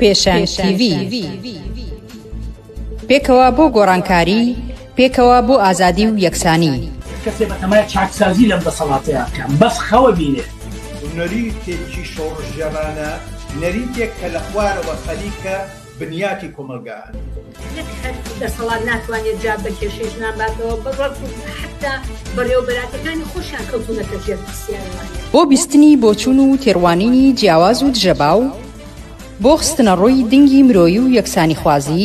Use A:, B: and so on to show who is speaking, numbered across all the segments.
A: پێشەنگ TV پێکەوە بۆ گۆڕانکاری، پێکەوە بۆ ئازادی و یەکسانی.
B: کەسێ بەتەمایە چاکسازی لەم دەسەڵاتەیە بکەم، بەس خەوە بینێ.
C: نەریتێکی شۆڕژێرانە، نەریتێک کە لە خوارەوە خەریکە بنیاتی کۆمەلگایان.
D: نەک هەر دەسەڵات ناتوانێت جا بە کێشەی ژنانباتەوە بەڕەک حتا بەڕێوەبەراتەکانی خۆشیان کەوتونەتە ژێر پرسیارەوانە.
A: بۆ بیستنی بۆچوون و تێڕوانینی جیاواز و دژەباو، بۆ خستنە ڕووی دنگی مرۆیی و یەکسانی خوازی.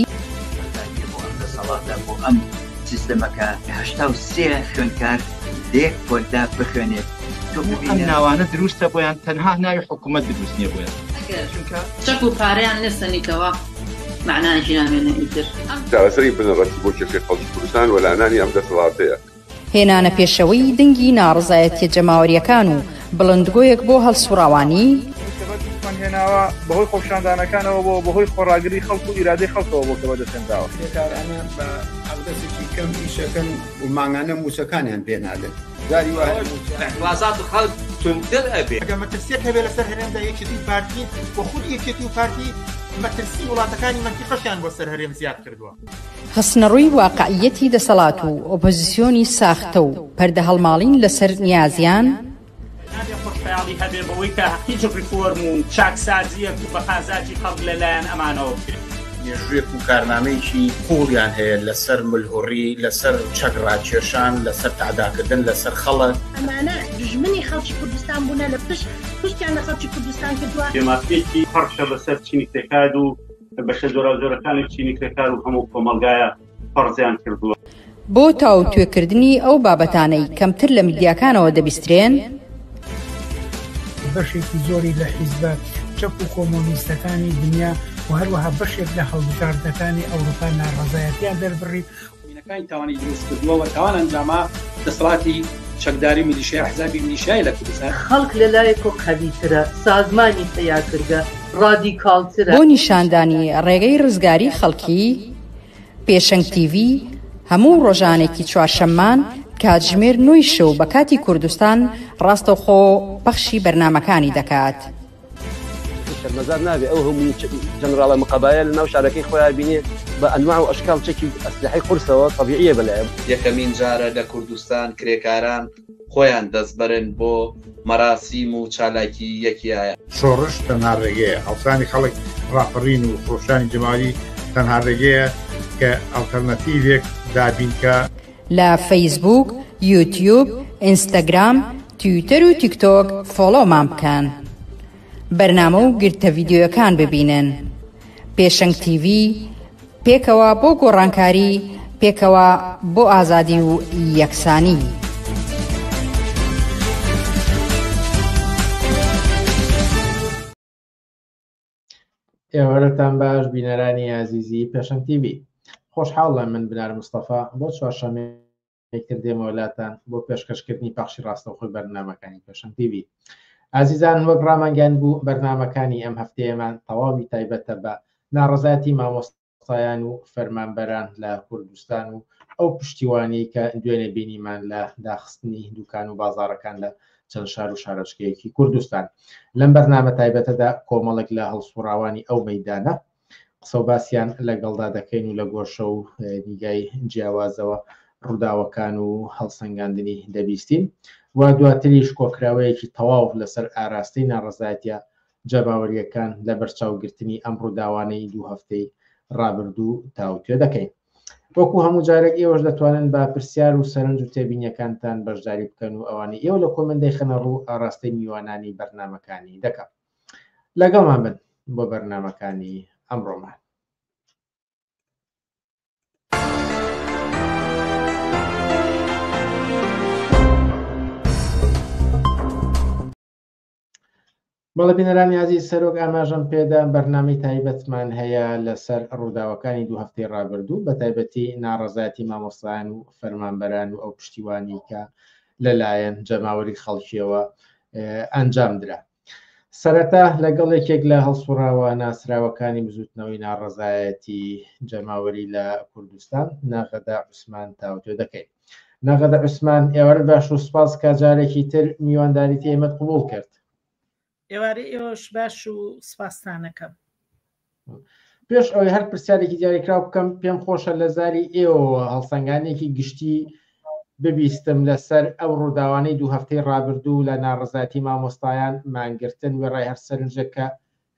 E: بۆ ئەم سیستەمەکە 83 خوێندکار دێک بۆدا بخوێنێت.
F: ئەم ناوانە دروستە بۆیان تەنها ناوی حکوومەت دروست نییە بۆیان.
G: چەک و پارەیان نستنیتەوە معناژی نامێنە ئیتر.
H: چارەسەری بنەڕەتی بۆ کێشەی خەڵکی کوردستان وەلانانی ئەم دەسەڵاتەیە.
A: هێنانە پێشەوەی دنگی ناڕزایەتیە جەماوەریەکان و بڵندگۆیەک بۆ هەڵسوراوانی.
I: هێناوە بەهۆی خۆپشاندانەکانەوە بۆ بەهۆی خۆڕاگری خەڵک و ئیرادەی خەڵکەوە بۆ کەوە دەستێنراوە.
C: پێکارانە بە ئەودەسێکی کەم ئیشەکەن و ماگانە موچەکانیان پێنادن. داری وایە
F: وازات خەڵک تونتر ئەبێ.
J: ئەگەر مەترسیەک هەبێ لەسەر هەرێمدا یەکێتی و پارتی بۆ خود یەکێتی و پارتی مەترسی وڵاتەکانی مەنتیقەشیان بۆ سەر هەرێم زیاد کردووە.
A: هەستنەڕووی واقعیەتی دەسەڵات و ئۆپۆزیسیۆنی ساختە و پەردە هەڵماڵین لەسەر نیازیان.
B: خۆشحاڵی هەبێ بەوەی کە هیچ ریفۆرم و چاکسازیەک و بەقازاتی خەڵک لەلایەن ئەمانەوە بکرێت.
C: مێژوویەک و کارنامەیەکی قوڵیان هەیە لەسەر ملهوڕی، لەسەر چەکڕاکێشان، لەسەر تعداکردن لەسەر خەڵک.
D: ئەمانە دژمنی خەڵکی کوردستان بوونە لە پشتیان لە خەڵکی کوردستان کردووە.
B: دێماکرێکی پەرشە بەسەر چینی کرێکار و بەشە زۆرەکانی چینی کرێکار و هەموو کۆمەلگایە پەرزیان کردووە.
A: بۆ تاو توێکردنی ئەو بابەتانەی کەمتر لە میدیاکانەوە دەبیسترێن،
K: بەشێکی زۆری لە حیزبە چەپ و کۆمۆنیستەکانی دنیا و هەروەها بەشێک لە هەڵبژاردنەکانی ئەوروپا ناڕەزایەتیان دەربڕی.
L: وینەکانی تاوانی دروست کردووە و تاوان ئەنجاما دەسەڵاتی چەکداری میلیشیای حزابی میلیشیای لە کوردستان.
G: خەڵک لەلایەکۆ قەویترە، سازمانی تەیار کردە، ڕادیکاڵترە.
A: بۆ نیشاندانی ڕێگەی ڕزگاری خەڵکی، پێشەنگ TV هەموو ڕۆژانێکی چوارشەممان کاتژمێر 9 شەو بە کاتی کوردستان ڕاستەوخۆ پەخشی بەرنامەکانی دەکات.
M: شەرمەزار نابێ ئەو هەموو جەنەراڵە مقابایە لە ناو شارەکەی خۆیان بینێ بە ئەنواع و ئەشکال چەکی ئەسلحەی قورسەوە طەبیعیە بەلایەن.
F: یەکەمین جارە لە کوردستان کرێکاران خۆیان دەستبەرن بۆ مەراسیم و چالاکی یەکیایە.
C: شۆڕش تەنها ڕێگەیە، هەڵسانی خەڵک ڕاپەڕین و خۆشانی جەمالی تەنها ڕێگەیە کە ئەڵتەرنەتیڤێک دابینکە.
A: لە فەیسبوک، یوتیوب، ئینستاگرام، تویتەر و تیکتۆک فۆلۆمان بکەن. بەرنامە و گرتە ڤیدیۆیەکان ببینن. پێشەنگ TV پێکەوە بۆ گۆڕانکاری، پێکەوە بۆ ئازادی و یەکسانی.
N: ئێوەرەتان باش بینەرانی عزیزی پێشەنگ TV. خۆشحاڵە من بنار مستەفا بۆ چوارشەمەیەکتر دێمە وڵاتان بۆ پێشکەشکردنی پەخشی ڕاستەوخۆی بەرنامەکانی پێشەنگ TV. عزیزان وەک ڕامانگەیان بوو بەرنامەکانی ئەم هەفتەیەمان تەواوی تایبەتە بە ناڕەزایەتی مامۆستایان و فەرمانبەران لە کوردستان و ئەو پشتیوانی کە دوێنێ بینیمان لە داخستنی دوکان و بازاڕەکان لە چەند شار و شارەچکەیەکی کوردستان. لەم بەرنامە تایبەتەدا کۆمەڵێک لە هەڵسوراوانی ئەو مەیدانە قسە و باسییان لەگەڵدا دەکەین و لە گۆشە و نیگای جیاوازەوە ڕووداوەکان و هەڵسەنگاندنی دەبیستین و دواتریش کۆکراوەیەکی تەواو لەسەر ئاراستەی ناڕەزایەتیە جەماوەریەکان لە بەرچاوگرتنی ئەم ڕووداوانەی دوو هەفتەی ڕابردوو تاوتوێ دەکەین. وەکو هەموو جارێک ئێوەش دەتوانن بە پرسیار و سەرنج و تێبینیەکانتان بەشداری بکەن و ئەوانەی ئێوە لە کۆمنتەی خەنە ڕوو ئاراستەی میوانانی بەرنامەکانی دەکەم. لەگەڵمان بن بۆ بەرنامەکانی ئەمڕۆمان. بەڵێ بینەرانی عزیز سەرۆک ئاماژەم پێدا بەرنامەی تایبەتمان هەیە لەسەر ڕووداوەکانی دوو هەفتەی ڕابردوو بە تایبەتی ناڕەزایەتی مامۆستایان و فەرمانبەران و ئەو پشتیوانی کە لەلایەن جەماوەری خەڵکیەوە ئەنجامدرا. سەرەتا لەگەڵ یەکێک لە هەڵسوراوە ناسراوەکانی بزوتنەوەی ناڕەزایەتی جەماوەری لە کوردستان ناغەدا عوسمان تاوتوێ دەکەین. ناغەدا عوسمان ئێوارە باش و سپاس کە جارێکی تر میوانداریتی ئێمەت قبوڵ کرد.
O: ئێوارە ئێوەش باش و سپاسانەکەم.
N: پێش ئەوەی هەر پرسیارێکی دیاریکراو بکەم پێم خۆشە لە زاری ئێوە هەڵسەنگانێکی گشتی ببیستم لەسەر ئەو ڕووداوانەی دوو هەفتەی ڕابردوو لە ناڕزایەتی مامۆستایان مانگرتن وێڕای هەر سەرنجەکە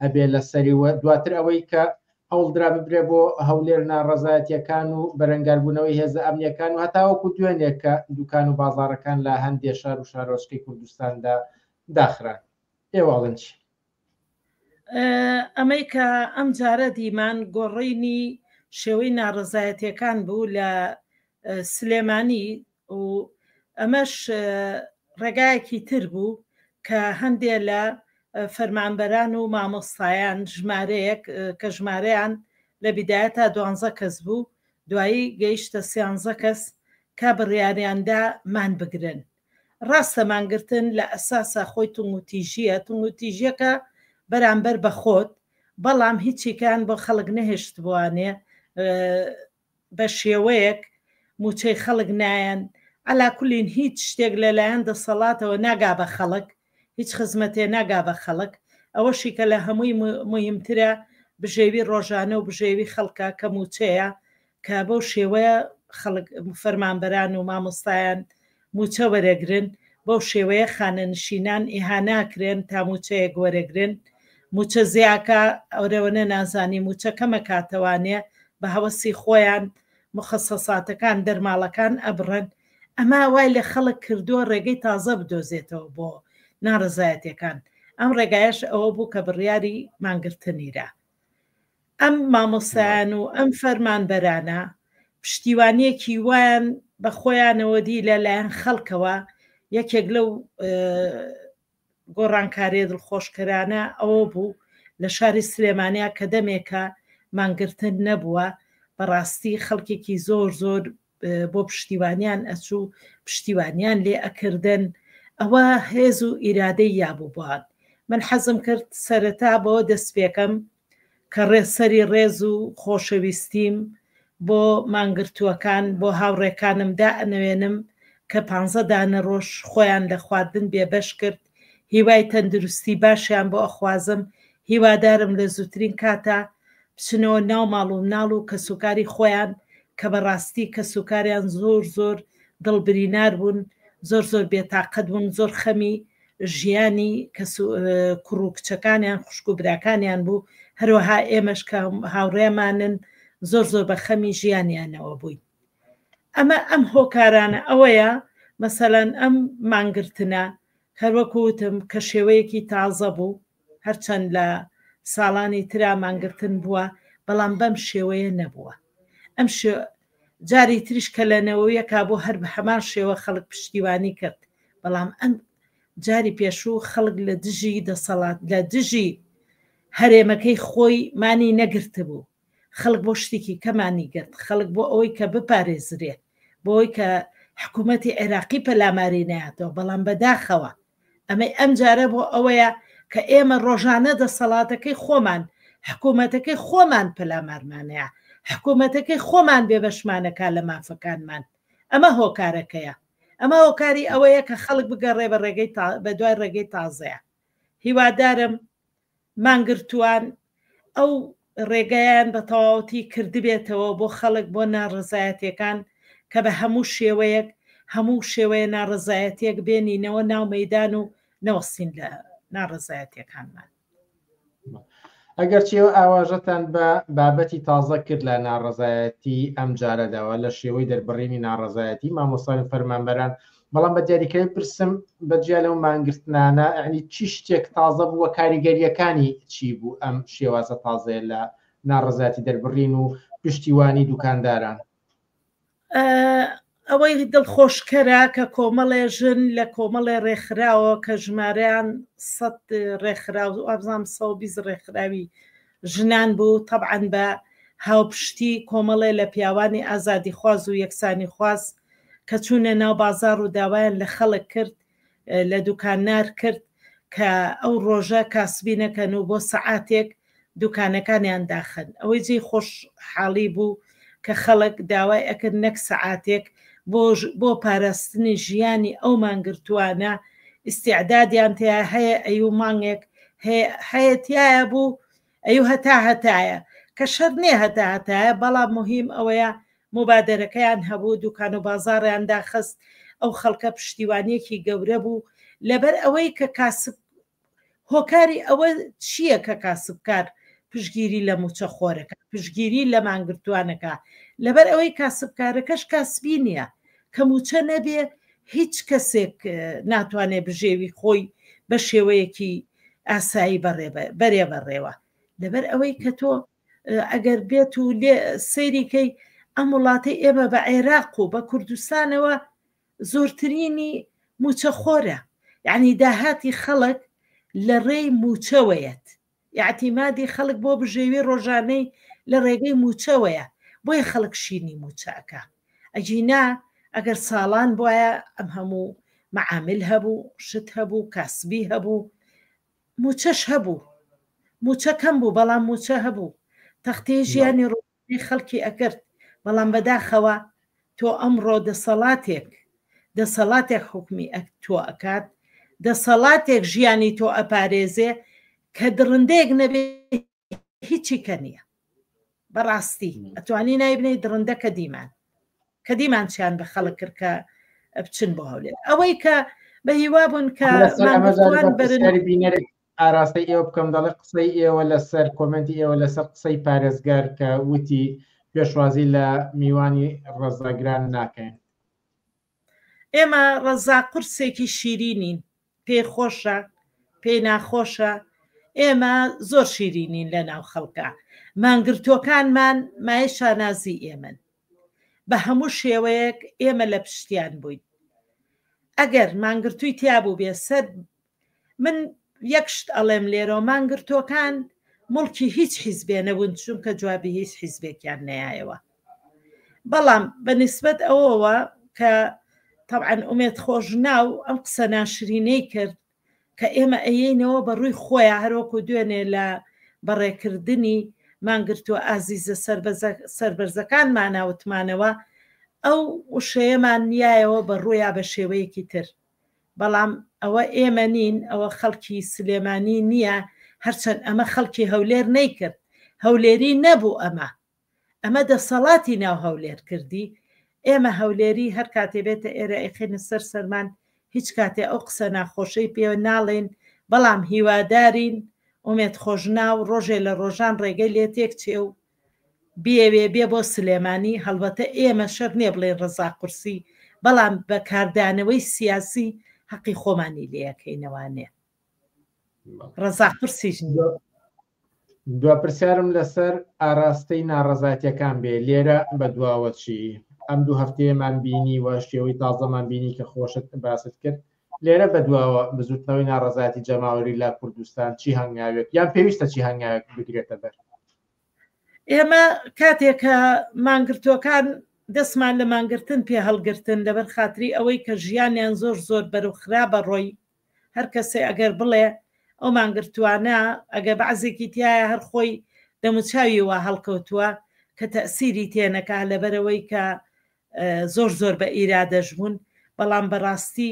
N: هەبێ لەسەریوە دواتر ئەوەی کە هەوڵدرا ببرێ بۆ هەولێر ناڕزایەتیەکان و بەرەنگاربوونەوەی هێزە ئەمنیەکان و هەتاوەکو دوێنێک کە دوکان و بازاڕەکان لە هەندێک شار و شارۆچکەی کوردستاندا داخران ئێواڵن چی؟
O: ئەمەی کە ئەم جارە دیمان گۆڕینی شێوەی ناڕزایەتیەکان بوو لە سلێمانی و ئەمەش ڕێگایەکی تر بوو کە هەندێ لە فەرمانبەران و مامۆستایان ژمارەیەک کە ژمارەیان لە بیدایەتە 12 کەس بوو دوایی گەیشتە 13 کەس کا بڕیاریاندا مان بگرن ڕاستە مانگرتن لە ئەساسە خۆی تونگوتیژیە تونگوتیژیەکە بەرامبەر بە خۆت بەڵام هیچیکان بۆ خەڵک نەهێشت بوانێ بە شێوەیەک موچەی خەڵک نایەن ئەلاکولین هیچ شتێک لەلایەن دەسەڵاتەوە ناگا بە خەڵک هیچ خزمەتێ ناگا بە خەڵک ئەوەشی کە لە هەمووی مهمترە بژێوی ڕۆژانە و بژێوی خەڵکە کە موچەیە کە بەو شێوەیە خەڵک فەرمانبەران و مامۆستایان موچە وەرەگرن بەو شێوەیە خانەنشینان ئیهاناکرێن تا موچەیەک وەرەگرن موچە زیاکە ئەورەوەنە نازانی موچە کەمە کاتەوانێ بە هەوەسی خۆیان مخصصاتەکان دەرماڵەکان ئەبڕن ئەمە وای لە خەڵک کردووە ڕێگەی تازە بدۆزێتەوە بۆ ناڕزایەتەکان ئەم ڕێگایش ئەوە بوو کە بڕیاری مانگرتنیرە ئەم مامۆستایان و ئەم فەرمانبەرانە پشتیوانیەکی وایان بە خۆیانەوە دی لەلایەن خەڵکەوە یەکێک لەو گۆڕانکاریە دڵخۆشکەرانە ئەوە بوو لە شاری سلێمانیا کە دەمێکە مانگرتن نەبووە بەڕاستی خەڵکێکی زۆر بۆ پشتیوانیان ئەچوو پشتیوانیان لێ ئەکردن ئەوە هێز و ئیرادەی یابوو بووان من حەزم کرد سەرەتا بۆ دەست پێکەم کە ڕێسەری ڕێز و خۆشەویستیم بۆ مانگرتووەکان بۆ هاوڕێکانمدا ئەنوێنم کە 15 دانە ڕۆژ خۆیان لە خواردن بێبەش کرد هیوای تەندروستی باشیان بۆ ئەخوازم هیوادارم لە زووترین کاتە بچنەوە ناو ماڵ و مناڵ و کەسوکاری خۆیان کە بەڕاستی کەسوکاریان زۆر دڵبرینار بوون زۆر بێتاقەت بوون زۆر خەمی ژیانی کوڕ و کچەکانیان خوشک و براکانیان بوو هەروەها ئێمەش کە هاوڕێمانن زۆر بە خەمی ژیانیانەوە بووین ئەمە ئەم هۆکارانە ئەوەیە مەسەلەن ئەم مانگرتنە هەروەکوتم کە شێوەیەکی تازە بوو هەرچەند لە ساڵانی ترا مانگرتن بووە بەڵام بەم شێوەیە نەبووە ئەم جاری تریش کە لەنەوەیەکا بۆ هەر بە هەمان شێوە خەڵک پشتیوانی کرد بەڵام ئەم جاری پێشوو خەڵک لە دژی دەسەڵات لە دژی هەرێمەکەی خۆی مانی نەگرت بوو خەڵک بۆ شتێکی کەمانی گرت خەڵک بۆ ئەوەی کە بپارێزرێت بۆ ئەوی کە حکوومەتی عێراقی پەلاماری نایەتەوە بەڵام بەداخەوە ئەمەی ئەم جارە بۆ ئەوەیە کە ئێمە ڕۆژانە دەسەڵاتەکەی خۆمان حکوومەتەکەی خۆمان پەلامارمانەیە حکوومەتەکەی خۆمان بێبەشمانەکە لە مافەکانمان ئەمە هۆکارەکەیە ئەمە هۆکاری ئەوەیە کە خەڵک بگەڕێ بە دوای ڕێگەی تازەیە هیوادارم مانگرتووان ئەو ڕێگەیان بە تەواوەتی کردبێتەوە بۆ خەڵک بۆ ناڕزایەتیەکان کە بە هەموو شێوەیە ناڕزایەتێک بێنینەوە ناو مەیدان و نەوەستین لە ناڕزایەتیەکانمان
N: ئەگەر چێوە ئاواژەتان بە بابەتی تازە کرد لە ناڕزایەتی ئەم جارەداوە لە شێوەی دەربڕینی ناڕزایەتی مامۆستای فەرمانبەران بەڵام بە دیاریکەوی پرسم بەجیا لەو مانگرتنانە ئەنی چی شتێک تازە بووە کاریگەریەکانی چی بوو ئەم شێوازە تازەیە لە ناڕزایەتی دەربڕین و پشتیوانی دوکانداران
O: ئەوەی دڵخۆشکەرە کە کۆمەڵێ ژن لە کۆمەڵێ ڕێکخراوە کە ژمارەیان 100 ڕێکخراو و ئابزام 120 ڕێکخراوی ژنان بوو طبعاً بە هاوپشتی کۆمەڵێ لە پیاوانی ئازادی خواز و یەکسانی خواز کە چوونە ناو بازار و داوایان لە خەڵک کرد لە دوکاننار کرد کە ئەو ڕۆژە کاسبینەکەن و بۆ سەعاتێک دوکانەکانیان داخن ئەوەی جێ خۆشحاڵی بوو کە خەڵک داوای ئەکرد نەک سەعاتێک بۆ پاراستنی ژیانی ئەو مانگرتوانە ئیسیعدادیان تیا هەیە ئەو مانگێک هەیەتیایە بوو ئەو هەتایە کە شەر نێ هەتایە بەڵام مهم ئەوەیە مبادرەکەیان هەبوو دوکان و بازاڕیان داخست ئەو خەڵکە پشتیوانیەکی گەورە بوو لەبەر ئەوەی کە کاسب هۆکاری ئەوە چییە کە کاسبکار پشگیری لە موچە خۆرەکە پشگیری لە مانگرتوانەکە لەبەر ئەوەی کاسبکارەکەش کاسبی نییە کە موچە نەبێ هیچ کەسێک ناتوانێت بژێوی خۆی بە شێوەیەکی ئاسایی بەرێ بەڕێوە لەبەر ئەوەی کە تۆ ئەگەر بێت و لێ سەیریکەی ئەم وڵاتی ئێمە بە عێراق و بە کوردستانەوە زۆرترینی موچە خۆرە یعنی داهاتی خەڵک لە ڕێی موچەوەیەت یاعتیمادی خەڵک بۆ بژێوی ڕۆژانەی لە ڕێگەی موچەوەیە بۆیە خەڵک شینی موچەکە ئەجینا ئەگەر ساڵان بواە ئەم هەموو معامل هەبوو شت هەبوو کاسبی هەبوو موچەش هەبوو موچە کەم بوو بەڵام موچە هەبوو تەختەی ژیانی ڕۆژانەی خەڵکی ئەکرد بەڵام بەداخەوە تۆ ئەمڕۆ دەسەڵاتێک حکمی تۆ ئەکات دەسەڵاتێک ژیانی تۆ ئەپارێزێ کە درندێک نەبێ هیچی کە نییە بەڕاستی ئەتوانی نایبنەی درندە کە دیمان چیان بە خەڵک کرد کە بچن بۆ هەولێر ئەوەی کە بە هیوا بوون کە
N: ئاراستی ئێوە بکەم دەڵێ قسەی ئێوە لەسەر کۆمنتی ئێوە لەسەر قسەی پارێزگار کە وتی پێشوازی لە میوانی ڕێزاگران ناکەین
O: ئێمە ڕەزا قورسێکی شیرینین پێی خۆشە پێی ناخۆشە ئێمە زۆر شیرینین لە ناو خەڵکە مانگرتوەکانمان مای شانازی ئێمن بە هەموو شێوەیەک ئێمە لە پشتیان بووین ئەگەر مانگرتووی تیابوو بێ سەر من یەکشت ئەڵێم لێرەوە مانگرتوەکان مڵکی هیچ حیزبێ نەبوون چونکە جوابی هیچ حیزبێکیان نایەوە بەڵام بەنسبەت ئەوەوە کە طبعاً ئومێد خۆش ناو ئەم قسە ناشرینەی کرد کە ئێمە ئەیینەوە بە ڕووی خۆیان هەروەکو دوێنێ لە بەڕێکردنی مانگرتووە ئازیزە سەربەرزەکانمان ناوتمانەوە ئەو وشەیەمان نیایەوە بە ڕوویا بە شێوەیەکی تر بەڵام ئەوە ئێمە نین ئەوە خەڵکی سلێمانی نییە هەرچەند ئەمە خەڵکی هەولێر نەیکرد هەولێری نەبوو ئەمە دەسەڵاتی ناو هەولێر کردی ئێمە هەولێری هەر کاتێ بێتە ئێرە ئەخێنە سەر سەرمان هیچ کاتێ ئەو قسە ناخۆشەی پێوە ناڵێن بەڵام هیوادارین ئومێد خۆشناو ڕۆژێ لە ڕۆژان ڕێگەی لێ تێک چێ و بێ بۆ سلێمانی هەڵبەتە ئێمە شەر نییە بڵێن ڕەزا قورسی بەڵام بە کاردانەوەی سیاسی حەقی خۆمانی لێەکەینەوانێ ڕەزا قورسیش
N: دو پرسیارم لەسەر ئاراستەی ناڕەزاتیەکان بێ لێرە بە دواوە چی ئەم دوو هەفتەیەمان بینی وە شێوەی تازەمان بینی کە خۆشت باست کرد لێرە بە دواوە بزوتنەوەی ناڕەزاتی جەماوەری لا کوردستان چی هەنگاوێت یان پێویستە چی هەنگاوێت بگرێتە بەر
O: ئێمە کاتێکە مانگرتوەکان دەستمان لە مانگرتن پێ هەڵگرتن لەبەر خاتری ئەوەی کە ژیانیان زۆر بەرەو خراپە ڕۆی هەر کەسێ ئەگەر بڵێ ئەو مانگرتوانە ئەگە بەعزێکی تایە هەر خۆی دەموچاوی وا هەڵکەوتووە کە تەسیری تێنەکە لەبەرەوەی کە زۆر بە ئیرادەش بوون بەڵام بەڕاستی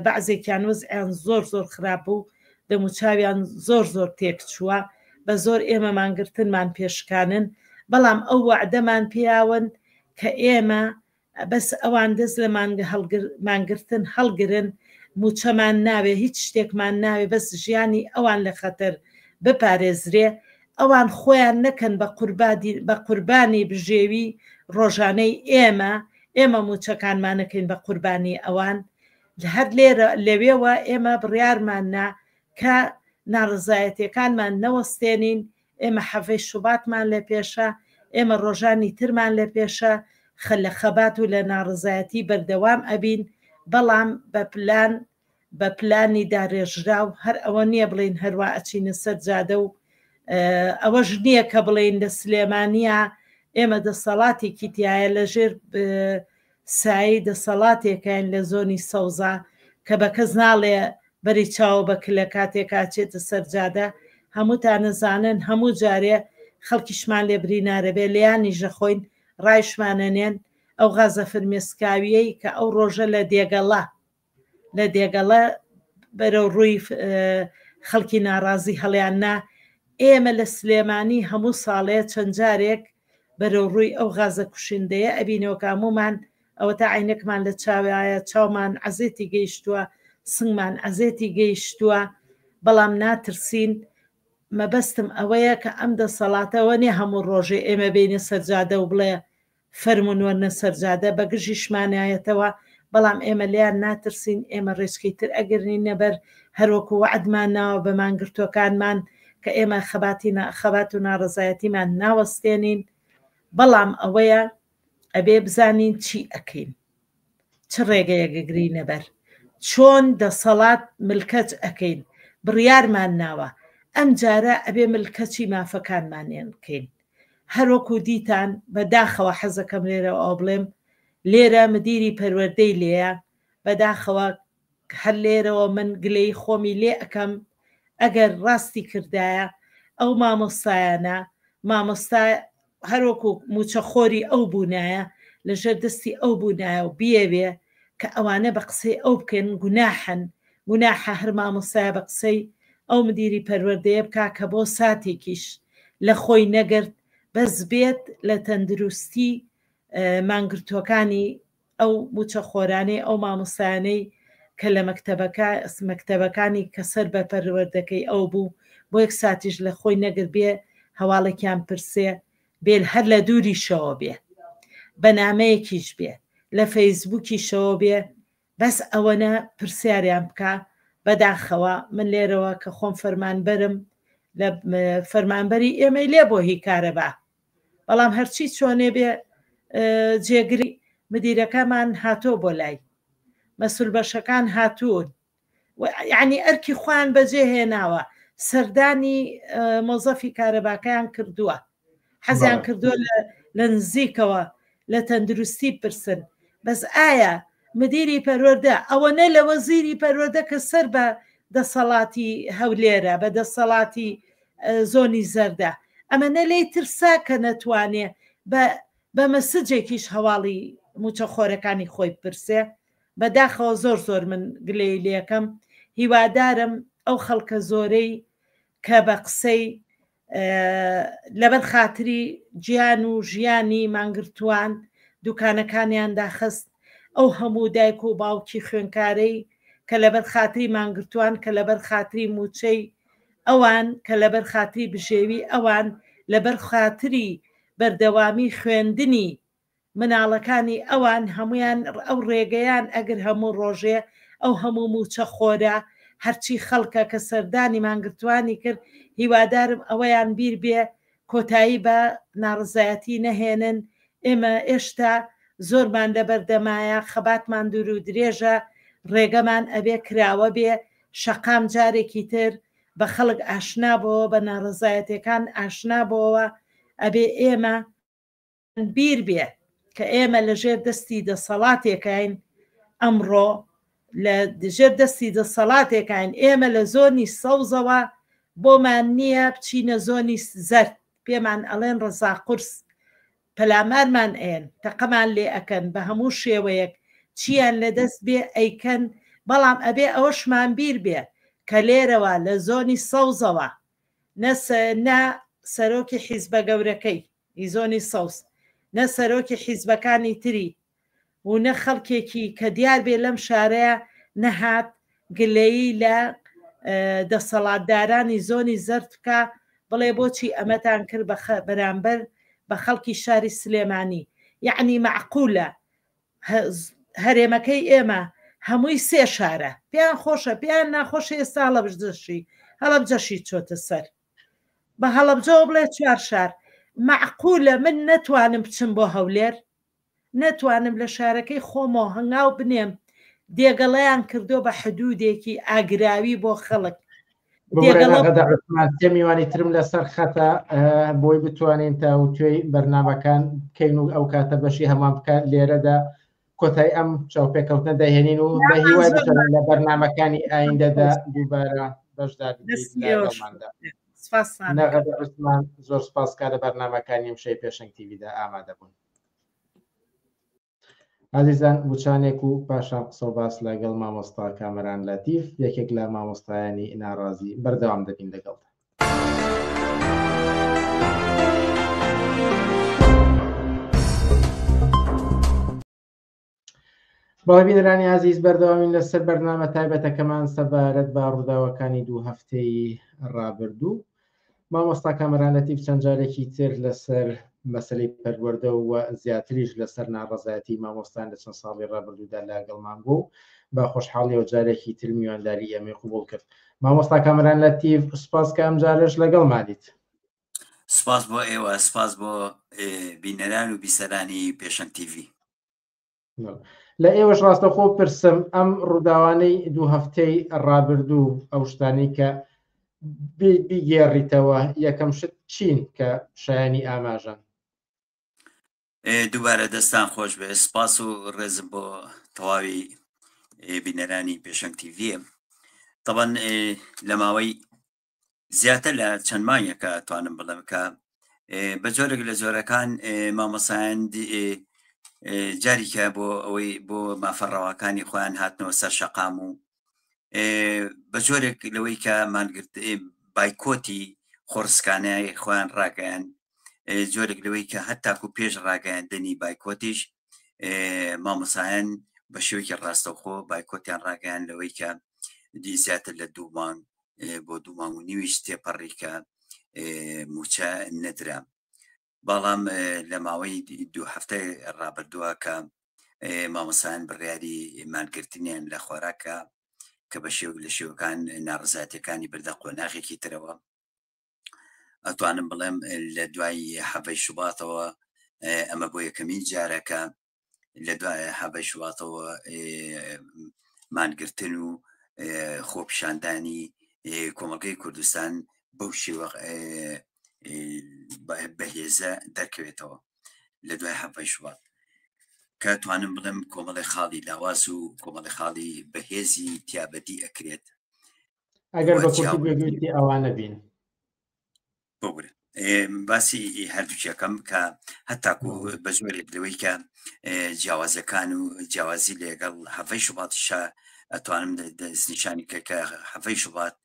O: بەعزێکیان وزعیان زۆر خراپ بوو دەموچاویان زۆر تێک چووە بە زۆر ئێمە مانگرتنمان پێشکانن بەڵام ئەو وعدەمان پیاون کە ئێمە بەس ئەوان دەست لە مانگرتن هەڵگرن موچەمان ناوێ هیچ شتێکمان ناوێ بەس ژیانی ئەوان لە خەتەر بپارێزرێ ئەوان خۆیان نەکەن بە قوربانی بژێوی ڕۆژانەی ئێمە موچەکانمانەکەین بە قوربانی ئەوان هەر لێرە لەوێوە ئێمە بڕیارماننا کە ناڕزایەتەکانمان نەوەستێنین ئێمە حەفەی شوباتمان لە پێشە ئێمە ڕۆژانی ترمان لە پێشە لە خەبات و لە ناڕزایەتی بەردەوام ئەبین بەڵام بە پلانی داڕێژرا و هەر ئەوە نییە بڵین هەروە ئەچینە سەر جادە و ئەوەش نییە کە بڵین لە سلێمانیە ئێمە دەسەڵاتێکی تایە لەژێر سایی دەسەڵاتێکیان لە زۆنی سەوزا کە بە کەس ناڵێ بەری چاوە بە کلە کاتێکا چێتە سەرجادە هەمووتان نەزانن هەموو جارێ خەڵکیشمان لێ برینارە بێ لیانی ژەخۆین ڕایشمانەنێن ئەو غازە فرمێسکاویەی کە ئەو ڕۆژە لە دێگەڵە بەرەو ڕووی خەڵکی ناڕازی هەڵیاننا ئێمە لە سلێمانی هەموو ساڵەیە چەند جارێک بەرەو ڕووی ئەو غازە کوشندەیە ئەبینەوە کامومان ئەوە تا عینەکمان لە چاوایە چاومان عەزێتی گەیشتووە سنگمان عەزێتی گەیشتووە بەڵام ناترسین مەبەستم ئەوەیە کە ئەم دەسەڵاتەوە نێ هەموو ڕۆژێ ئێمە بینە سەرجادە و بڵێ فەرمون وەرنە سەرجادە بە گژیشمانایەتەوە بەڵام ئێمە لیان ناترسین ئێمە ڕێچکەی تر ئەگرنی نەبەر هەروەکو وعدمان ناوە بە مانگرتوەکانمان کە ئێمە خەبات و ناڕزایەتیمان ناوەستێنین بەڵام ئەوەیە ئەبێ بزانین چی ئەکەین چ ڕێگەیەگەگری نەبەر چۆن دەسەڵات ملکەت ئەەکەین بڕیارمان ناوە ئەم جارە ئەبێ ملکەچی مافەکانمانێن بکەین هەروەکو دیتان بەداخەوە حەزەکەم لێرە ئەو بڵێم لێرە مدیری پەروەردەی لێیە بەداخەوە هەر لێرەوە من گلەی خۆمی لێ ئەەکەم ئەگەر ڕاستی کردایە ئەو مامۆستایانە مامۆستا هەروەکو موچەخۆری ئەو بوونایە لەژێر دەستی ئەو بوونایە و بیەوێ کە ئەوانە بە قسەی ئەو بکەن گوناحن گوناحە هەر مامۆستایە بە قسەی ئەو مدیری پەروەردەیە بکا کە بۆ ساتێکیش لە خۆی نەگرت بەس بێت لە تەندروستی مانگرتوەکانی ئەو موچەخۆرانەی ئەو مامۆستایانەی کە لە مەکتەبەکانی کە سەر بە پەروەردەکەی ئەو بوو بۆ یەک ساتیش لە خۆی نەگر بێ هەواڵێکیان پرسێ بێن هەر لە دووری شەوە بێ بەنامەیەکیش بێ لە فەیسبووکی شەوە بێ بەس ئەوەنە پرسیاریان بکە بەداخەوە من لێرەوە کە خۆم فەرمانبەرم لە فەرمانبەری ئێمەی لێ بۆ هی کارەبا بەڵام هەرچی چۆنێ بێ جێگری مدیرەکەمان هاتۆ بۆ لای مەسول بەشەکان هاتوون یعنی ئەرکی خوان بەجێ هێناوە سەردانی مۆزەفی کارەباکەیان کردووە حەزیان کردووە لە نزیکەوە لە تەندروستی پرسن بەس ئایا مدیری پەروەردە ئەوە نە لە وەزیری پەروەردە کە سەر بە دەسەڵاتی هەولێرە بە دەسەڵاتی زۆنی زەردە ئەمە نە لی ترسا کە نەتوانێ بە مەسجێکیش هەواڵی موچەخۆرەکانی خۆی پرسێ بەداخەوە زۆر من گلەی لێکەم هیوادارم ئەو خەڵکە زۆرەی کە بە قسەی لەبەر خاتری گیان و ژیانی مانگرتووان دوکانەکانیان داخست ئەو هەموو دایک و باوکی خوێنکارەی کە لەبەر خاتری مانگرتووان کە لەبەر خاتری موچەی ئەوان کە لەبەر خاتری بژێوی ئەوان لەبەر خاتری بەردەوامی خوێندنی مناڵەکانی ئەوان هەمویان ئەو ڕێگەیان ئەگەر هەموو ڕۆژێ ئەو هەموو موچە خۆرە هەرچی خەڵکە کە سەردانی مانگرتوانی کرد هیوادارم ئەوەیان بیر بێ کۆتایی بە ناڕزایەتی نەهێنن ئێمە ئێشتا زۆرمان لە بەردەمایە خەباتمان دوور و درێژە ڕێگەمان ئەبێ کراوە بێ شەقام جارێکی تر بە خەڵک ئاشنا بۆەوە بە ناڕزایەتەکان ئاشنا بۆەوە ئەبێ ئێمە بیر بێ کە ئێمە لەژێر دەستی دەسەڵاتێکین ئەمڕۆ لە دژێر دەستی دەسەڵاتێکین ئێمە لە زۆنی سەوزەوە بۆمان نییە بچینە زۆنی زەرد پێمان ئەڵێن ڕەزا قورس پەلامارمان ئێن تەقەمان لێ ئەکەن بە هەموو شێوەیەک چیان لەدەست بێ ئەیکەن بەڵام ئەبێ ئەوەشمان بیر بێ کە لێرەوە لە زۆنی سەوزەوە نە سەرۆکی حیزبە گەورەکەی زۆنی سەوز نە سەرۆکی حیزبەکانی تری و نە خەڵکێکی کە دیار بێ لەم شارەیە نەهات گلەیی لە دەسەڵاتدارانی زۆنی زەرد بکە بڵێ بۆچی ئەمەتان کرد بەرامبەر بە خەڵکی شاری سلێمانی یعنی معقولە هەرێمەکەی ئێمە هەمووی سێ شارە پێیان خۆشە پێیان ناخۆش ئێستا هەڵەبجەشی هەڵەبجەشی چۆتە سەر بە هەڵەبجەوە بڵێ چوار شار معقولە من نەتوانم بچم بۆ هەولێر نەتوانم لە شارەکەی خۆمەوە هەنگاو بنێم دێگەڵەیان کردو بە حدودێکی ئاگراوی بۆ خەڵک
N: میوانی ترم لەسەر خەتە بۆی بتوانین تاوتوێی بەرنامەکان بکەین و ئەو کاتە بەشی هەمان بکات لێرەدا کۆتایی ئەم چاوپێکەوتنە دەهێنین و بە هیوای لە بەرنامەکانی ئایندەدا دووبارە بەشدارماندا نەغەدەڕستمان زۆر سپاسکار لە بەرنامەکانی شەی پێشنگ تیڤیدا ئامادە بوون. عزیزان وچانێک و پاشان قسە و باس لەگەڵ مامۆستا کامەران لەتیف یەکێک لە مامۆستایانی ناڕازی بەردەوام دەبین لەگەڵ. بەڵێبینەرانی عزیز بەردەوامین لەسەر بەرنامە تایبەتەکەمان سەبارەت بە ڕووداوەکانی دوو هەفتەی ڕابردوو. مامۆستا کامەران لەتیف چەند جارێکی تر لەسەر مەسلەی پەروەردە و زیاتریش لەسەر ناڕەزایەتی مامۆستان لە چەند ساڵی ڕابردوودا لەگەڵمان بوو. بە خۆشحاڵیەوە جارێکی تر میوانداری ئەمەی قوبوڵ کرد. مامۆستا کامەران لەتیف سوپاس کە ئەم جارش لەگەڵمانیت.
P: سپاس بۆ ئێوە، سپاس بۆ بینەران و بیسەرانی پێشەنگ تیڤی.
N: لە ئێوەش ڕاستەخۆ پرسم ئەم ڕووداوانەی دوو هەفتەی ڕابردوو ئەو شتانی کە بیگێڕیتەوە یەکەم شت چین کە شایانی ئاماژەن؟
P: دووبارە دەستان خۆش بێ، سپاس و ڕێزم بۆ تەواوی بینەرانی پێشەنگ تیڤیە. طبعاً لە ماوەی زیاتر لە چەند مانگێکە توانم بڵێم کە بە جۆرێک لە جۆرەکان مامۆسایان جاریکە بۆ ئەوەی بۆ مافەڕەوەکانی خۆیان هاتنەوە سەر شەقام و بە جۆرێک لەوەی کە مانگرت بایکۆتی خۆرسکانای خۆیان ڕاگەیان، جۆرێک لەوەی کە هەتاکو پێش ڕاگەیاندنی بایکۆتیش مامۆسایان بە شێوەیەکی ڕاستەوخۆ بایکۆتیان ڕاگەیان لەوەی کە زیاتر لە 2 مانگ بۆ 2 مانگ و نیویش تێپەڕی کە موچە نەدرا. بەڵام لە ماوەی 2 هەفتەی ڕابردووە کە مامۆسایان بڕیاری مانگرتنیان لە خۆراکە کە بە شێو لە شێوەکان ناڕزایەتەکانی بردە قۆناغێکی ترەوە، ئەتوانم بڵێم لە دوای هەڤەی شوباتەوە ئەمە بۆ یەکەمین جارەکە لە دوای هەڤەی شوباتەوە مانگرتن و خۆپیشاندانی کۆمەڵگەی کوردستان بەو شێوە بەهێزە دەرکەوێتەوە لە دوای هەڤەی شوبات، کە توانم بڵێم کۆمەڵی خاڵی لاواز و کۆمەڵی خاڵی بەهێزی تیابەتی ئەکرێت.
N: ئەگەر بە کورتی بێگوێتی ئەوانە بین
P: بگورن باسی هەردووچەکەم کە هەتاکو بە زۆرێک لەوەی کە جیاوازەکان و جیاوازی لەگەڵ هەڤەی شوباتیشە ئەتوانم دەستنیشانی کە هەڤەی شوبات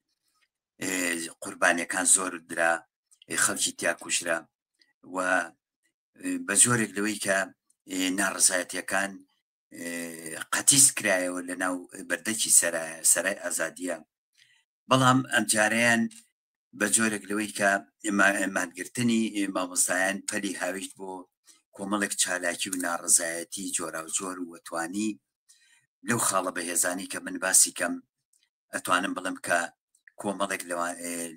P: قوربانیەکان زۆر درا، خەڵکی تیا کوژرا و بە جۆرێک لەوەی کە ناڕزایەتیەکان قەتیس کرایەوە لە ناو بەردەکی سەرای ئازادیە. بەڵام ئەم جارەیان بە جۆرێک لەوەی کە مانگرتنی مامۆستایان پەلی هاویشت بۆ کۆمەڵێک چالاکی و ناڕزایەتی جۆرا و جۆر و وەتوانی لەو خاڵە بەهێزانی کە من باسی کەم ئەتوانم بڵم کە کۆمەڵێک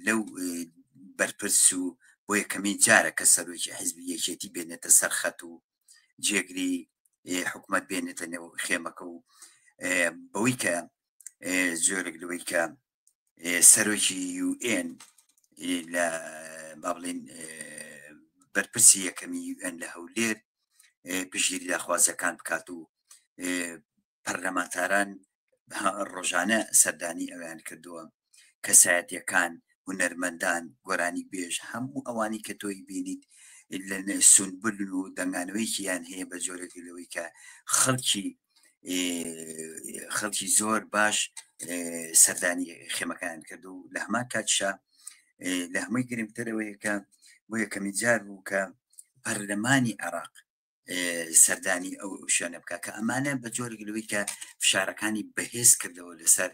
P: لەو بەرپرس و بۆ یەکەمین جارە کە سەرۆکی حیزبی یەکێتی بێنێتە سەرخەت و جێگری حکومەت بێنێتە نێو خێمەکە و بەوەی کە جۆرێک لەوەی کە سەرۆکی UN لە با بڵێن بەرپرسی یەکەمی UN لە هەولێر پشگیری داخوازەکان بکات و پەرلەمانتاران ڕۆژانە سەردانی ئەویان کردووە، کەسایەتیەکان، هونەرمەندان، گۆرانی بێژ، هەموو ئەوانی کە تۆی بینیت لە سونبولن و دەنگانەوەیکیان هەیە بە جۆرێکی لەوەی کە خەڵکی زۆر باش سەردانی خێمەکان کرد و لە هەمان کاتشا لە هەمووی گرنگترەوەی کە بۆ یەکەمین جار بوو کە پەرلەمانی عێراق سەردانی ئەو شوێنە بکە کە ئەمانە بە جۆرێک لەوەی کە فشارەکانی بەهێز کردەوە لەسەر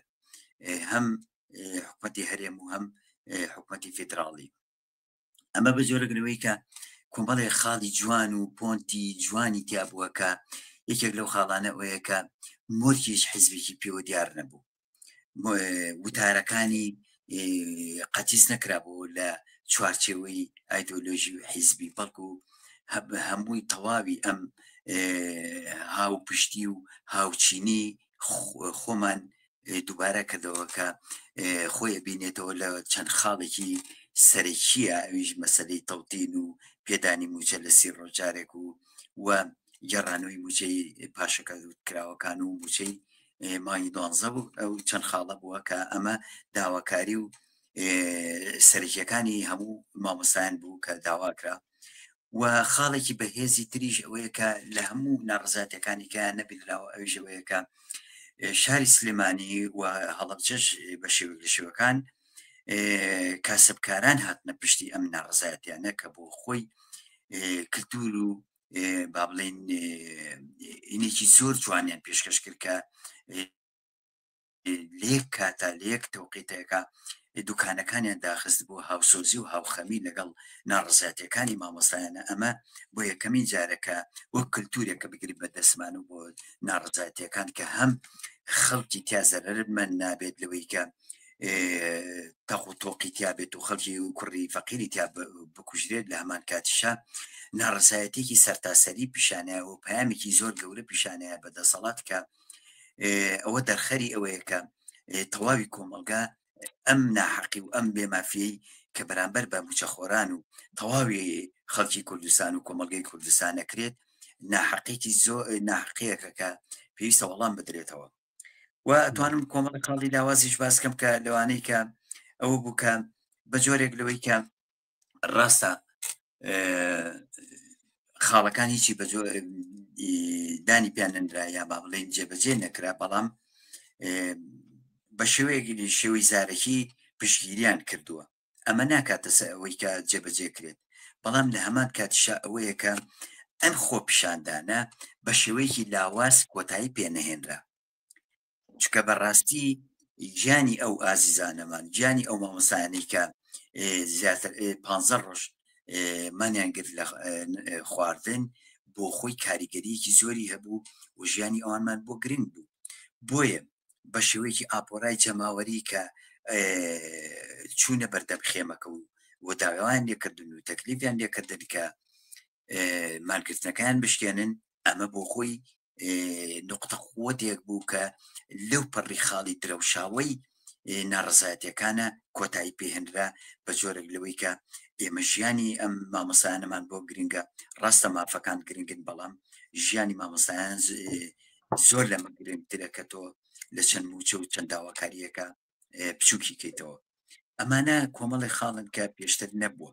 P: هەم حکومەتی هەرێم و هەم حکومەتی فێدراڵی. ئەمە بە جۆرێک لەوەی کە کۆمەڵێ خاڵی جوان و پۆنتی جوانی تیا بووە کە یەکێک لەو خاڵانە ئەوەیە کە مۆرکیش حیزبێکی پێوە دیار نەبوو، وتارەکانی قەتیس نەکرابوو لە چوارچێوەی ئایدۆلۆژی و حیزبی، بەڵکو هەمووی تەواوی ئەم هاو پشتی و هاوچینی خۆمان دووبارە کردەوە کە خۆی بینێتەوە لە چەند خاڵێکی سەرەکیە، ئەویش مەسەلەی تەوتین و پێدانی موچە لە 30 ڕۆژارێک و گەڕانەوەی موچەی پاشەکە کراوەکان و موچەی مانگی 12 بوو. ئەو چەند خاڵە بووە کە ئەمە داواکاری و سەرەکیەکانی هەموو مامۆستایان بوو کە داواکرا و خاڵێکی بەهێزی تریش ئەوەیە کە لە هەموو ناڕزاتەکانی کە نەبینراوە ئەویش ئەوەیە کە شاری سلێمانی و هەڵەبجەش بە شێوەکان کاسبکاران هاتنە پشتی ئەم ناڕزایەتیانە کە بۆ خۆی کلتور و با بڵێن ئینێکی زۆر جوانیان پێشکەش کرد کە لێک کاتە لێک تەوقیتەکە دوکانەکانیان داخست بۆ هاوسۆزی و هاوخەمی لەگەڵ ناڕزاتیەکانی مامۆستایانە ئەمە بۆ یەکەمین جارەکە وەک کللتورێکە بگری بەدەستمان و بۆ ناڕزاتیەکان کە هەم خەڵکی تیا زەرمە نابێت لەوەی کە تەق و تۆقی تیا بێت و خەڵکی و کوڕی فەقیری تیا بکوژرێت لە هەمان کاتیشە ناڕزایەتێکی سەرتاسەری پیشانەیە و پامێکی زۆر گەورە پیشانەیە بەدەسەڵات کە ئەوە دەرخەری ئەوەیە کە تەواوی کۆمەلگا ئەم ناحەقی و ئەم بێمافیەی کە بەرامبەر بە موچەخۆران و تەواوی خەڵکی کوردستان و کۆمەلگەی کوردستان نەکرێت ناحەقێکی زۆر ناحەقەیەکە کە پێویستە وەڵام بدرێتەوە و ئەتوانم کۆمەڵ خاڵی لاوازیش باس بکەم کە لەوانەیە کە ئەوە بوو کە بە جۆرێک لەوەی کە ڕاستە خاڵەکان هیچی بە دانی پیان نەنرا یا با بڵێن جێبەجێ نەکرا بەڵام بە شێوەیەکی شێوەی زارەکی پشتگیریان کردووە ئەمە ناکاتە ئەوەی کە جێبەجێ کرێت بەڵام لە هەمان کاتیشە ئەوەیە کە ئەم خۆپیشاندانە بە شێوەیەکی لاواز کۆتایی پێنەهێنرا چکە بەڕاستی گیانی ئەو ئازیزانەمان گیانی ئەو مامۆستایانەی کە زیاتر 15 ڕۆژ مانیان گرت لە خواردن بۆ خۆی کاریگەریەکی زۆری هەبوو و ژیانی ئەوانمان بۆ گرنگ بوو بۆیە بە شێوەیەکی ئاپۆرای جەماوەری کە چوونە بەردەم خێمەکە و داوایان لێکردن و تەکلیفیان لێکردن کە مالگرتنەکان بشکێنن ئەمە بۆ خۆی نقطە قووەتێک بوو کە لەو پەڕی خاڵی درەوشاوەی ناڕزایەتەکانە کۆتایی پێهێنرا بە جۆرێک لەوەی کە ئێمە ژیانی ئەم مامۆستایانەمان بۆ گرنگە ڕاستە مافەکان گرنگن بەڵام ژیانی مامۆستایان زۆر لەمە گرنگترە کە تۆ لە چەند موچە و چەند داواکاریەکە بچووکی کەیتەوە ئەمانە کۆمەڵی خاڵن کە پێشتر نەبووە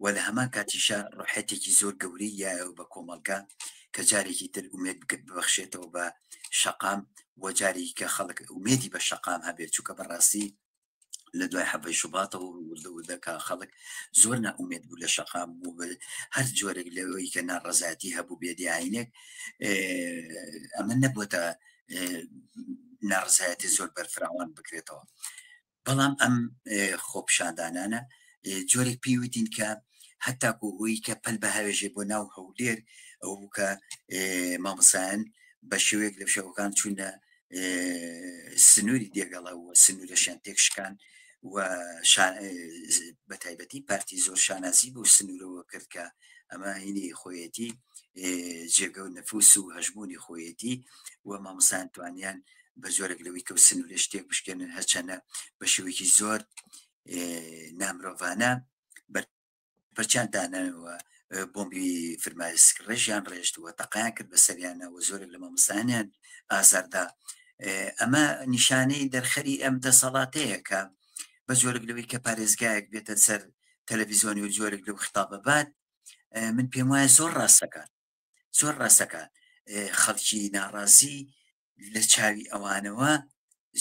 P: و لە هەمان کاتیشە ڕۆحەتێکی زۆر گەورەی یایە بە کۆمەلگا کە جارێکی تر ئومێد ببەخشێتەوە بە شەقام و جارێکی کە خەڵک ئومێدی بە شەقام هەبێت چووکە بەڕاستی لە دوای حەبەی شوباتەوە دەکا خەڵک زۆر ناومێت بوو لە شەقام بوو هەر جۆرێک لەوەی کە ناڕەزایەتی هەبوو بێدیعینێک ئەمە نەبووتە ناڕزایەتی زۆر بەرفراوان بکرێتەوە بەڵام ئەم خۆپیشاندانانە جۆرێک پێیوتین کە هەتاکو ئەوەی کە پەل بە هەوێژێ بۆ ناو هەولێر ئەو بوو کە مامۆستایان بە شێوەیەک لە شەوەکان چوونە سنووری دێگەڵە و سنوورەشیان تێکشکان و بە تایبەتی پارتی زۆر شانازی بۆ سنوورەوە کرد کە ئەمە هینی خۆیەتی جێگە و نەفوس و هەژبوونی خۆیەتی و مامۆستایان توانیان بە جۆرێک لەوەی کە سنوورە شتێک بشکێنن هەرچەنە بە شێوەیەکی زۆر نامرۆڤانە بەرچیان دانەوە بۆمبی فرمایسکڕێژیان ڕێژتووە تەقیان کرد بە سەریانەوە زۆرێک لە مامۆستایانیان ئازاردا ئەمە نیشانەی دەرخەری ئەم دەسەڵاتەیە کە بە جۆرێک لەوەی کە پارێزگایەک بێتە سەر تەلەڤیزۆنی و جۆرێک لەو خطابە بات من پێم وایە زۆر ڕاستەکان خەڵکی ناڕازی لە چاوی ئەوانەوە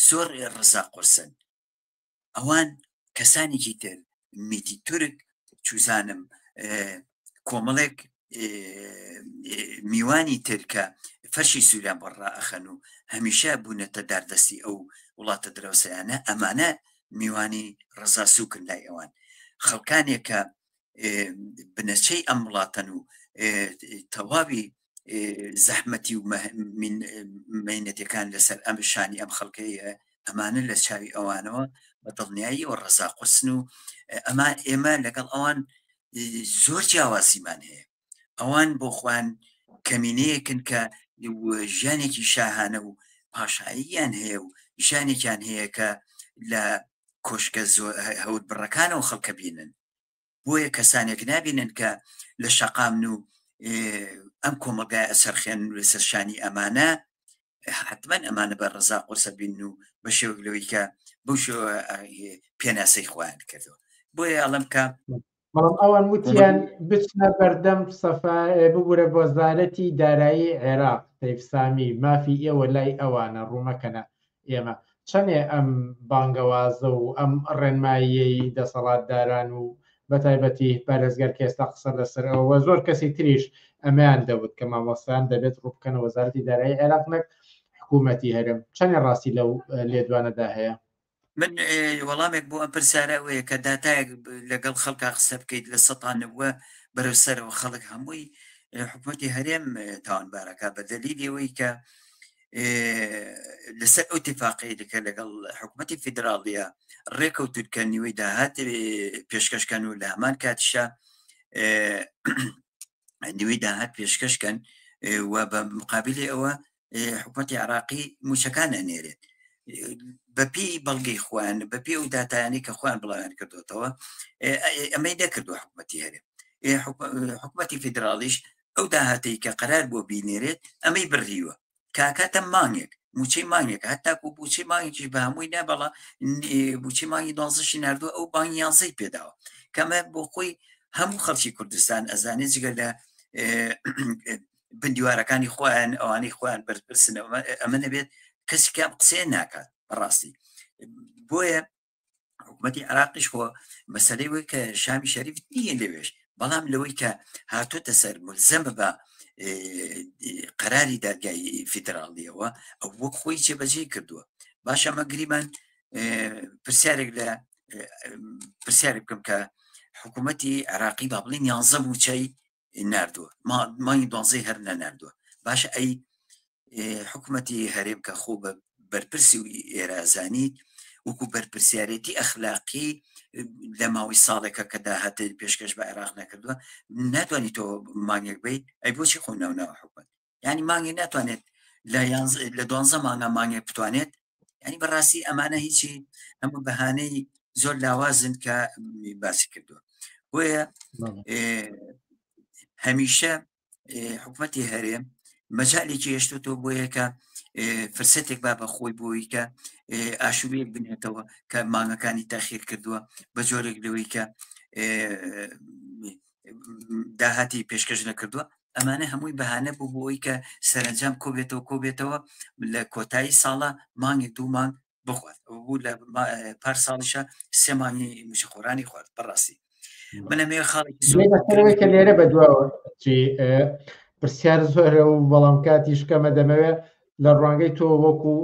P: زۆر ڕزا قورسن ئەوان کەسانێکی تر میتی تورک چوزانم کۆمەڵێک میوانی ترکە فەرشی سووریان بەڕائەخەن و هەمیشە بوونەتە داردەستی ئەو وڵاتە درەوسەیانە ئەمانە میوانی ڕزا سووکن لای ئەوان خەڵکانێک کە بنەچەی ئەم وڵاتەن و تەواوی زەحمەتی و مەینەتەکان لەسەر ئەم شانی ئەم خەڵکەیە ئەمانە لە چاوی ئەوانەوە بە دڵنیایی و ڕزا قورسن و ئێمە لەگەڵ ئەوان زۆر جیاوازیمان هەیە ئەوان بۆ خوان کەمینەیەکن کە ژیانێکی شاهانە و پاشاییان هەیە و ژیانێکیان هەیە کە لە کۆشکە هەوت بڕەکانەوە خەڵکە بینن بۆیە کەسانێک نابینن کە لە شەقامن و ئەم کۆمەلگای ئەسەرخێن لەسەر شانی ئەمانە حتمما ئەمانە بە ڕزا قورسە بین و بە شێوەک لەوەی کە بەو شێوە پێناسەی خۆیان کردەوە بۆیە ئەڵم کە
N: بەڵام ئەوان وتیان بچنە بەردەم سەفا ببوورە بۆ وەزارەتی دارایی عێراق تەیفسامی مافی ئێوە لای ئەوانە ڕوومەکەنە ئێمە چەندێ ئەم بانگەوازە و ئەم ڕێنماییەی دەسەڵاتداران و بە تایبەتی پارێزگار کە ئێستا قسە لەسەر ئەوە زۆر کەسی تریش ئەمەیان دەوت کە مامۆستایان دەبێت ڕووبکەنە وەزارەتی دارایی عێراق نەک حکوومەتی هەرێم چەندی ڕاستی لەو لێدوانەدا هەیە
P: من وەڵامێک بۆ ئەم پرسیارەوەیە کە داتایەک لەگەڵ خەڵکا قسە بکەیت لە سەتانەوە بەرەوسەرەوە خەڵک هەمووی حکوومەتی هەرێم تاوانبارەکە بە دەلیلەوەی کە لەسەر ئەو اتفاقیەکە لەگەڵ حکوومەتی فیدراڵیە ڕێکەوتوکە نیوەی داهات پێشکەشکەن و لە هەمان کاتیشە نیوەی داهات پێشکەشکەن و بە مقابلی ئەوە حکوومەتی عراقی موچەکان ئەنێرێت بەپی بەڵگەی خوان بەپی ئەو داتایانی کە خوان بڵاویان کردوتەوە ئەمەی نەکردو حکوومەتی هەرێم حکوومەتی فیدراڵیش ئەو داهاتەی کە قەرار بۆ بینێرێت ئەمەی بڕیوە کاکاتە مانگێک موچەی مانگێک هەتاکو بچی مانگێکی بە هەمووی نابڵە بچی مانگی 12شی نردووە ئەو بانگی 11 پێداوە کەمە بۆ خۆی هەموو خەڵکی کوردستان ئەزانێت جگە لە بندیوارەکانی خۆیان ئەوانەی خۆیان بەرپرسن ئەمە نەبێت کەسی کام قسەیە ناکات بەڕاستی بۆیە حکوومەتی عراقیش خۆ مەسەلەی وەی کە شامی شەریف نییە لەوێش بەڵام لەوەی کە هاتوۆتە سەر ملزەمە بە قەراری دادگای فیدراڵیەوە ئەو وەک خۆی جێبەجێ کردووە باش ئەمە گریمان پرسیارێک لە پرسیارێک بکەم کە حکوومەتی عراقی با بڵێن 11 موچەی نردووە مانگی 12 هەر نەناردووە باشە ئەی حکوومەتی هەرێم کە خۆ بە بەرپرسی و ئێرازانی وەکو بەرپرسیارەتی ئەخلاقی لە ماوەی ساڵێکە کە داهاتە پێشکەش بە عێراق نەکردووە ناتوانیت تۆ مانگێک بیت ئەی بۆچی خۆ ناوناوە حکومەت ینی مانگی ناتوانێت لە 12 مانگە مانگێک بتوانێت ینی بەڕاستی ئەمانە هیچی هەموو بەهانەی زۆر لاوازن کە باسی کردووە بۆیە هەمیشە حکوومەتی هەرێم مەجالێکی هێشتۆ بۆیە کە فرسەتێک با بە خۆی بۆی کە ئاشوبەیەک بنێتەوە کە مانگەکانی تاخیر کردووە بە جۆرێک لەوەی کە داهاتی پێشکەش نەکردووە ئەمانە هەمووی بەهانە بوو بۆی کە سەرنجام کۆبێتەوە لە کۆتایی ساڵە مانگی 2 مانگ بخوات بوو لە پار ساڵیشە 3 مانگی مشەخۆرانی خوارد بەڕاستی منەمێ خاڵێکی
N: کە لێرە بەدواوە پرسیار زۆرە و بەڵام کاتیش کەمە دەمەوێت لە ڕوانگەی تۆ وەکو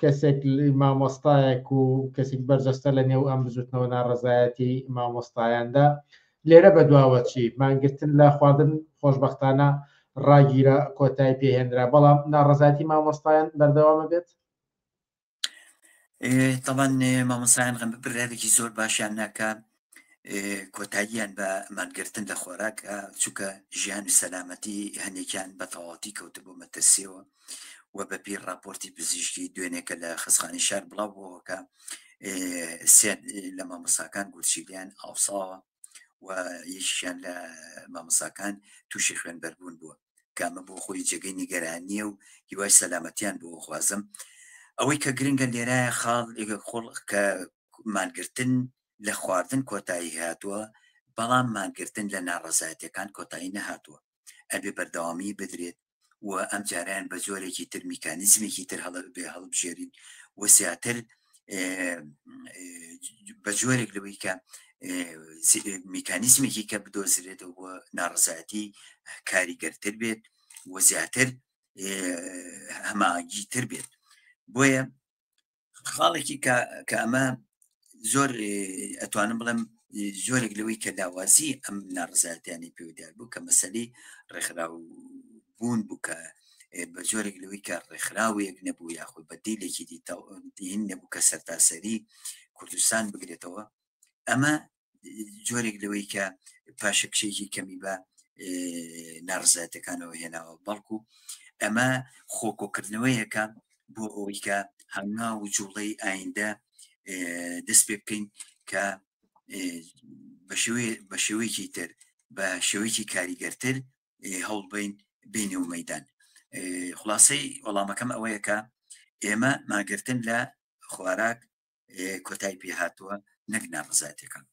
N: کەسێک مامۆستایەک و کەسێک بەرجەستە لە نێو ئەم بزوتنەوە ناڕزایەتی مامۆستایاندا لێرە بەدواوە چی مانگرتن لە خواردن خۆشبەختانە ڕاگیرە کۆتایی پێهێنرا بەڵام ناڕزایەتی مامۆستایان بەردەوامە بێت
P: تەمان مامۆستایان بڕێکی زۆر باشیان ناکە کۆتاییان بە مانگرتن لە خۆراکە چووکە ژیان و سەلامەتی هەندێکیان بە تەواوەتی کەوتە بۆ مەترسیەوە و بەپی راپۆرتی پزیشکی دوێنێکە لە خستخانی شار بڵاو بۆەکە لە مامۆساکان گورچیلیان ئاوساوە و یەکیان لە مامۆساکان تووشی خوێنبەربوون بووە کامە بۆ خۆی جێگەی نیگەرانیە و هیوای سەلامەتیان بۆ خوازم ئەوەی کە گرنگە لێرایە خاڵ خۆڵ کە مانگرتن لە خواردن کۆتایی هاتووە بەڵام مانگرتن لە ناڕزایەتەکان کۆتایی نەهاتووە ئەبێ بەردەوامی بدرێت و ئەم جاریان بە جۆرێکی تر میکانیزمێکی تر بێ هەڵبژێرین و زیاتر بە جۆرێک لەوەی کە میکانیزمێکی کە بدۆزرێتەوە ناڕزایەتی کاریگەرتر بێت و زیاتر هەماهەنگی تر بێت بۆیە خاڵێکی کە ئەمە زۆر ئەتوانم بڵم زۆرێک لەوەی کە داوازی ئەم ناڕزایەتیانی پێودار بوو کە مەسەلەی ڕێکخراو بوون بوو کە بە جۆرێک لەوەی کە ڕێکخراوەیەک نەبوو یاخود بەدیلێکی دیین نەبوو کە سەرتاسەری کوردستان بگرێتەوە ئەمە جۆرێک لەوەی کە پاشەکشێکی کەمی بە ناڕزایەتەکانەوە هێناوە بەڵکو ئەمە خۆکۆکردنەوەیەکە بۆ ئەوەی کە هەنگا و جوڵەی ئایندە دەست پێ بکەین کە بە شێوەیەکی تر بە شێوەیەکی کاریگەرتر هەوڵ بینێ و مەدان خلاصەی وەڵامەکەم ئەوەیە کە ئێمە ماگرتن لە خواراک کۆتایی پێ هاتووە نەک ناڕزایەتەکان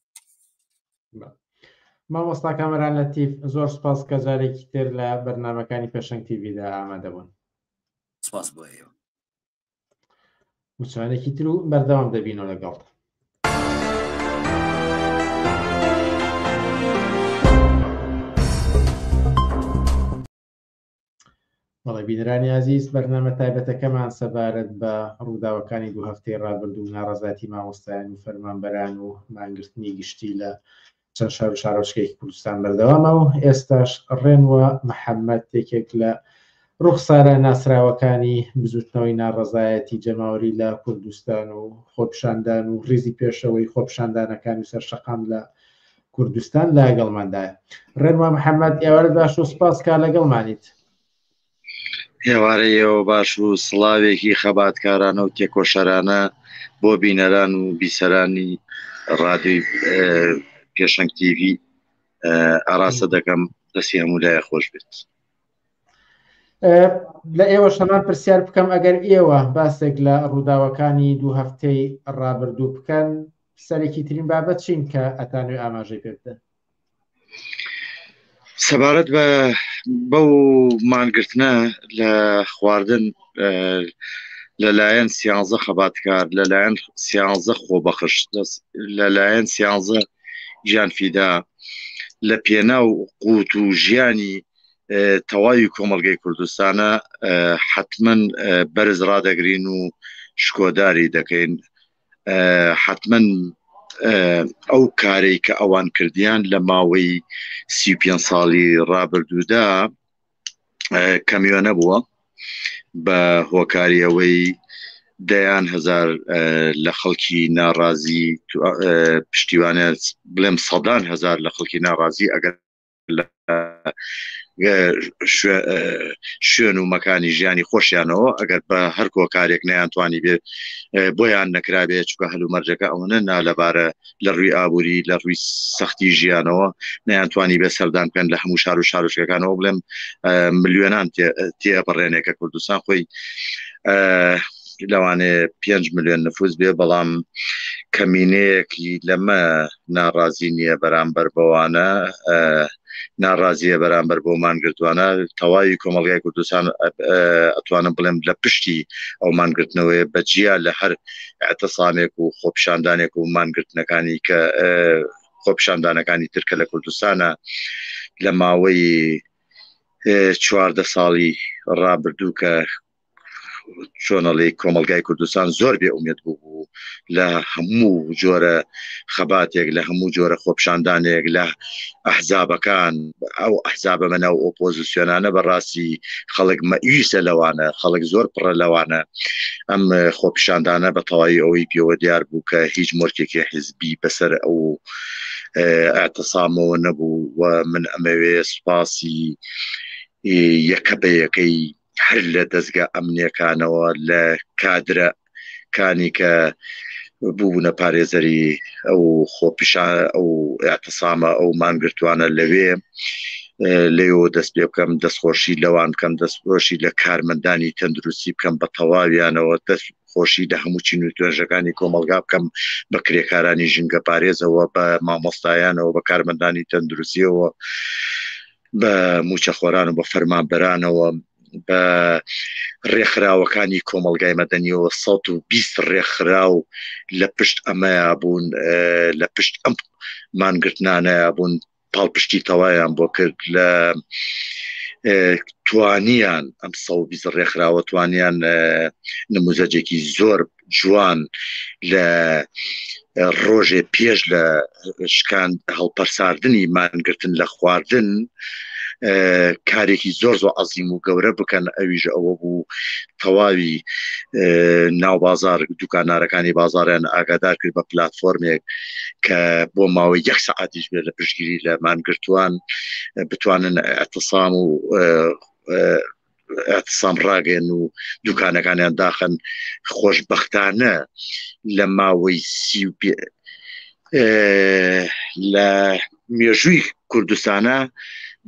N: مامۆستا کامەران لەتیف زۆر سپاس کە جارێکی تر لە بەرنامەکانی پێشەنگ تیڤیدا ئامادەبوون
P: سپاس بۆ ئێوە
N: موچانێکی تر و بەردەوام دەبینەوە لەگەڵ بەڵێ بینەرانی عزیز بەرنامە تایبەتەکەمان سەبارەت بە ڕووداوەکانی دوو هەفتەی ڕابردوو ناڕەزاتی مامۆستایان و فەرمانبەران و مانگرتنی گشتی لە چەند شار و شارۆچکەیەکی کوردستان بەردەوامە و ئێستاش ڕێنوە محەممەد یەکێک لە ڕوخسارە ناسراوەکانی بزوتنەوەی ناڕەزایەتی جەماوەری لە کوردستان و خۆپشاندان و ڕیزی پێشەوەی خۆپشاندانەکانی و سەرشەقام لە کوردستان لەگەڵماندایە. ڕێنوە محەممەد ئێوارە باش و سپاس کا لەگەڵمانیت.
Q: هێوارەیەوە باش و سڵاوێکی خەباتکارانە و تێکۆشەرانە بۆ بینەران و بیسەرانی ڕادیۆی پێشەنگ تیڤ ئاراسە دەکەم دەستی هەموو لایە خۆش بێت.
N: لە ئێوە شەمان پرسیار بکەم ئەگەر ئێوە باسێک لە ڕووداوەکانی دوو هەفتەی ڕابردوو بکەن سەرێکی ترین بابەت چین کە ئەتانوێ ئاماژەی پێ بدەن؟
Q: سەبارەت بە بەو مانگرتنە لە خواردن لەلایەن سیانزە خەباتکار لەلایەن سیانزە خۆبەخش لەلایەن سیانزە گیانفیدا لە پێنا و قوت و ژیانی تەواوی کۆمەڵگەی کوردستانە حتمما بەرز ڕادەگرین و شکۆداری دەکەین. حتمما ئەو کارێک کە ئەوان کردیان لە ماوەی 35 ساڵی ڕابردوودا کەمیوە نەبووە بە هۆکاریەوەی دەیان هزار لە خەڵکی ناڕازی پشتیوانە بڵێم سەدان هزار لە خەڵکی ناڕازی ئەگەر شوێن و مەکانی ژیانی خۆشیانەوە ئەگەر بە هەر کۆکارێک نەیانتوانی بێ بۆیان نەکرابێ چکە هەلو مەرجەکە ئەوەنە نالەبارە لە ڕووی ئابووری لە ڕووی سەختی ژیانەوە نەیانتوانی بێ سەردان بکەن لە هەموو شار و شارۆچکەکانەوە بڵێم ملیۆنان تێپەڕێنێکە کوردستان خۆی لەوانێ 5 ملیۆن نفوس بێ بەڵام کەمینەیەکی لەمە ناڕازی نییە بەرامبەر بەوانە ناڕازیە بەرامبەر بۆ مانگرتوانە تەواوی کۆمەڵگای کوردستان ئەتوانم بڵێم لە پشتی ئەو مانگرتنەوەی بەجیا لە هەر ئەتەسامێک و خۆپشاندانێک و مانگرتنەکانی کە خۆپشاندانەکانی ترکە لە کوردستانە لە ماوەی 14 ساڵی ڕابردوو کە چۆنەڵی کۆمەلگای کوردستان زۆر بێ ئومێد بوو لە هەموو جۆرە خەباتێک لە هەموو جۆرە خۆپشاندانێک لە ئەحزابەکان ئەو ئەحزابە بەناو ئۆپۆزیسیۆنانە بەڕاستی خەڵک مەئویسە لەوانە خەڵک زۆر پڕە لەوانە ئەم خۆپشاندانە بە تەواوی ئەوەی پێوە دیار بوو کە هیچ مۆرکێکی حیزبی بەسەر ئەو ئاعتسامەوە نەبوو و من ئەمەوێ سوپاسی یەکە بە یەکەی هەر لە دەستگا ئەمنیەکانەوە لە کادرەکانی کە بوونە پارێزەری ئەو خۆپیشان ئەو ئاعتسامە ئەو مانگرتوانە لەوێ لێەوە دەست پێ بکەم دەستخۆشی لەوان بکەم دەستخۆشی لە کارمەندانی تەندروستی بکەم بە تەواویانەوە دەستخۆشی لە هەموو چین و توێژەکانی کۆمەلگا بکەم بە کرێکارانی ژینگە پارێزەوە بە مامۆستایانەوە بە کارمەندانی تەندروستیەوە بە موچەخۆران و بە فەرمانبەرانەوە بە ڕێکخراوەکانی کۆمەلگای مەدەنیەوە 120 ڕێکخراو لە پشت ئەمەیە بوون لە پشت ئەم مانگرتنانەیە بوون پاڵپشتی تەوایان بۆ کرد لە توانیان ئەم 120 ڕێکخراوە توانیان نموزەجێکی زۆر جوان لە ڕۆژێ پێش لە شکان هەڵپەرساردنی مانگرتن لە خواردن کارێکی زۆر زۆر عەزیم و گەورە بکەن ئەویش ئەوە بوو تەواوی ناو بازار دوکانارەکانی بازاریان ئاگادار کرد بە پلاتفۆرمێک کە بۆ ماوەی 1 سەعاتیش بێت لە پشتگیری لە مانگرتوان بتوانن ئەعتسام و ئەعتسام ڕاگەن و دوکانەکانیان داخن خۆشبەختانە لە ماوەی لە مێژووی کوردستانە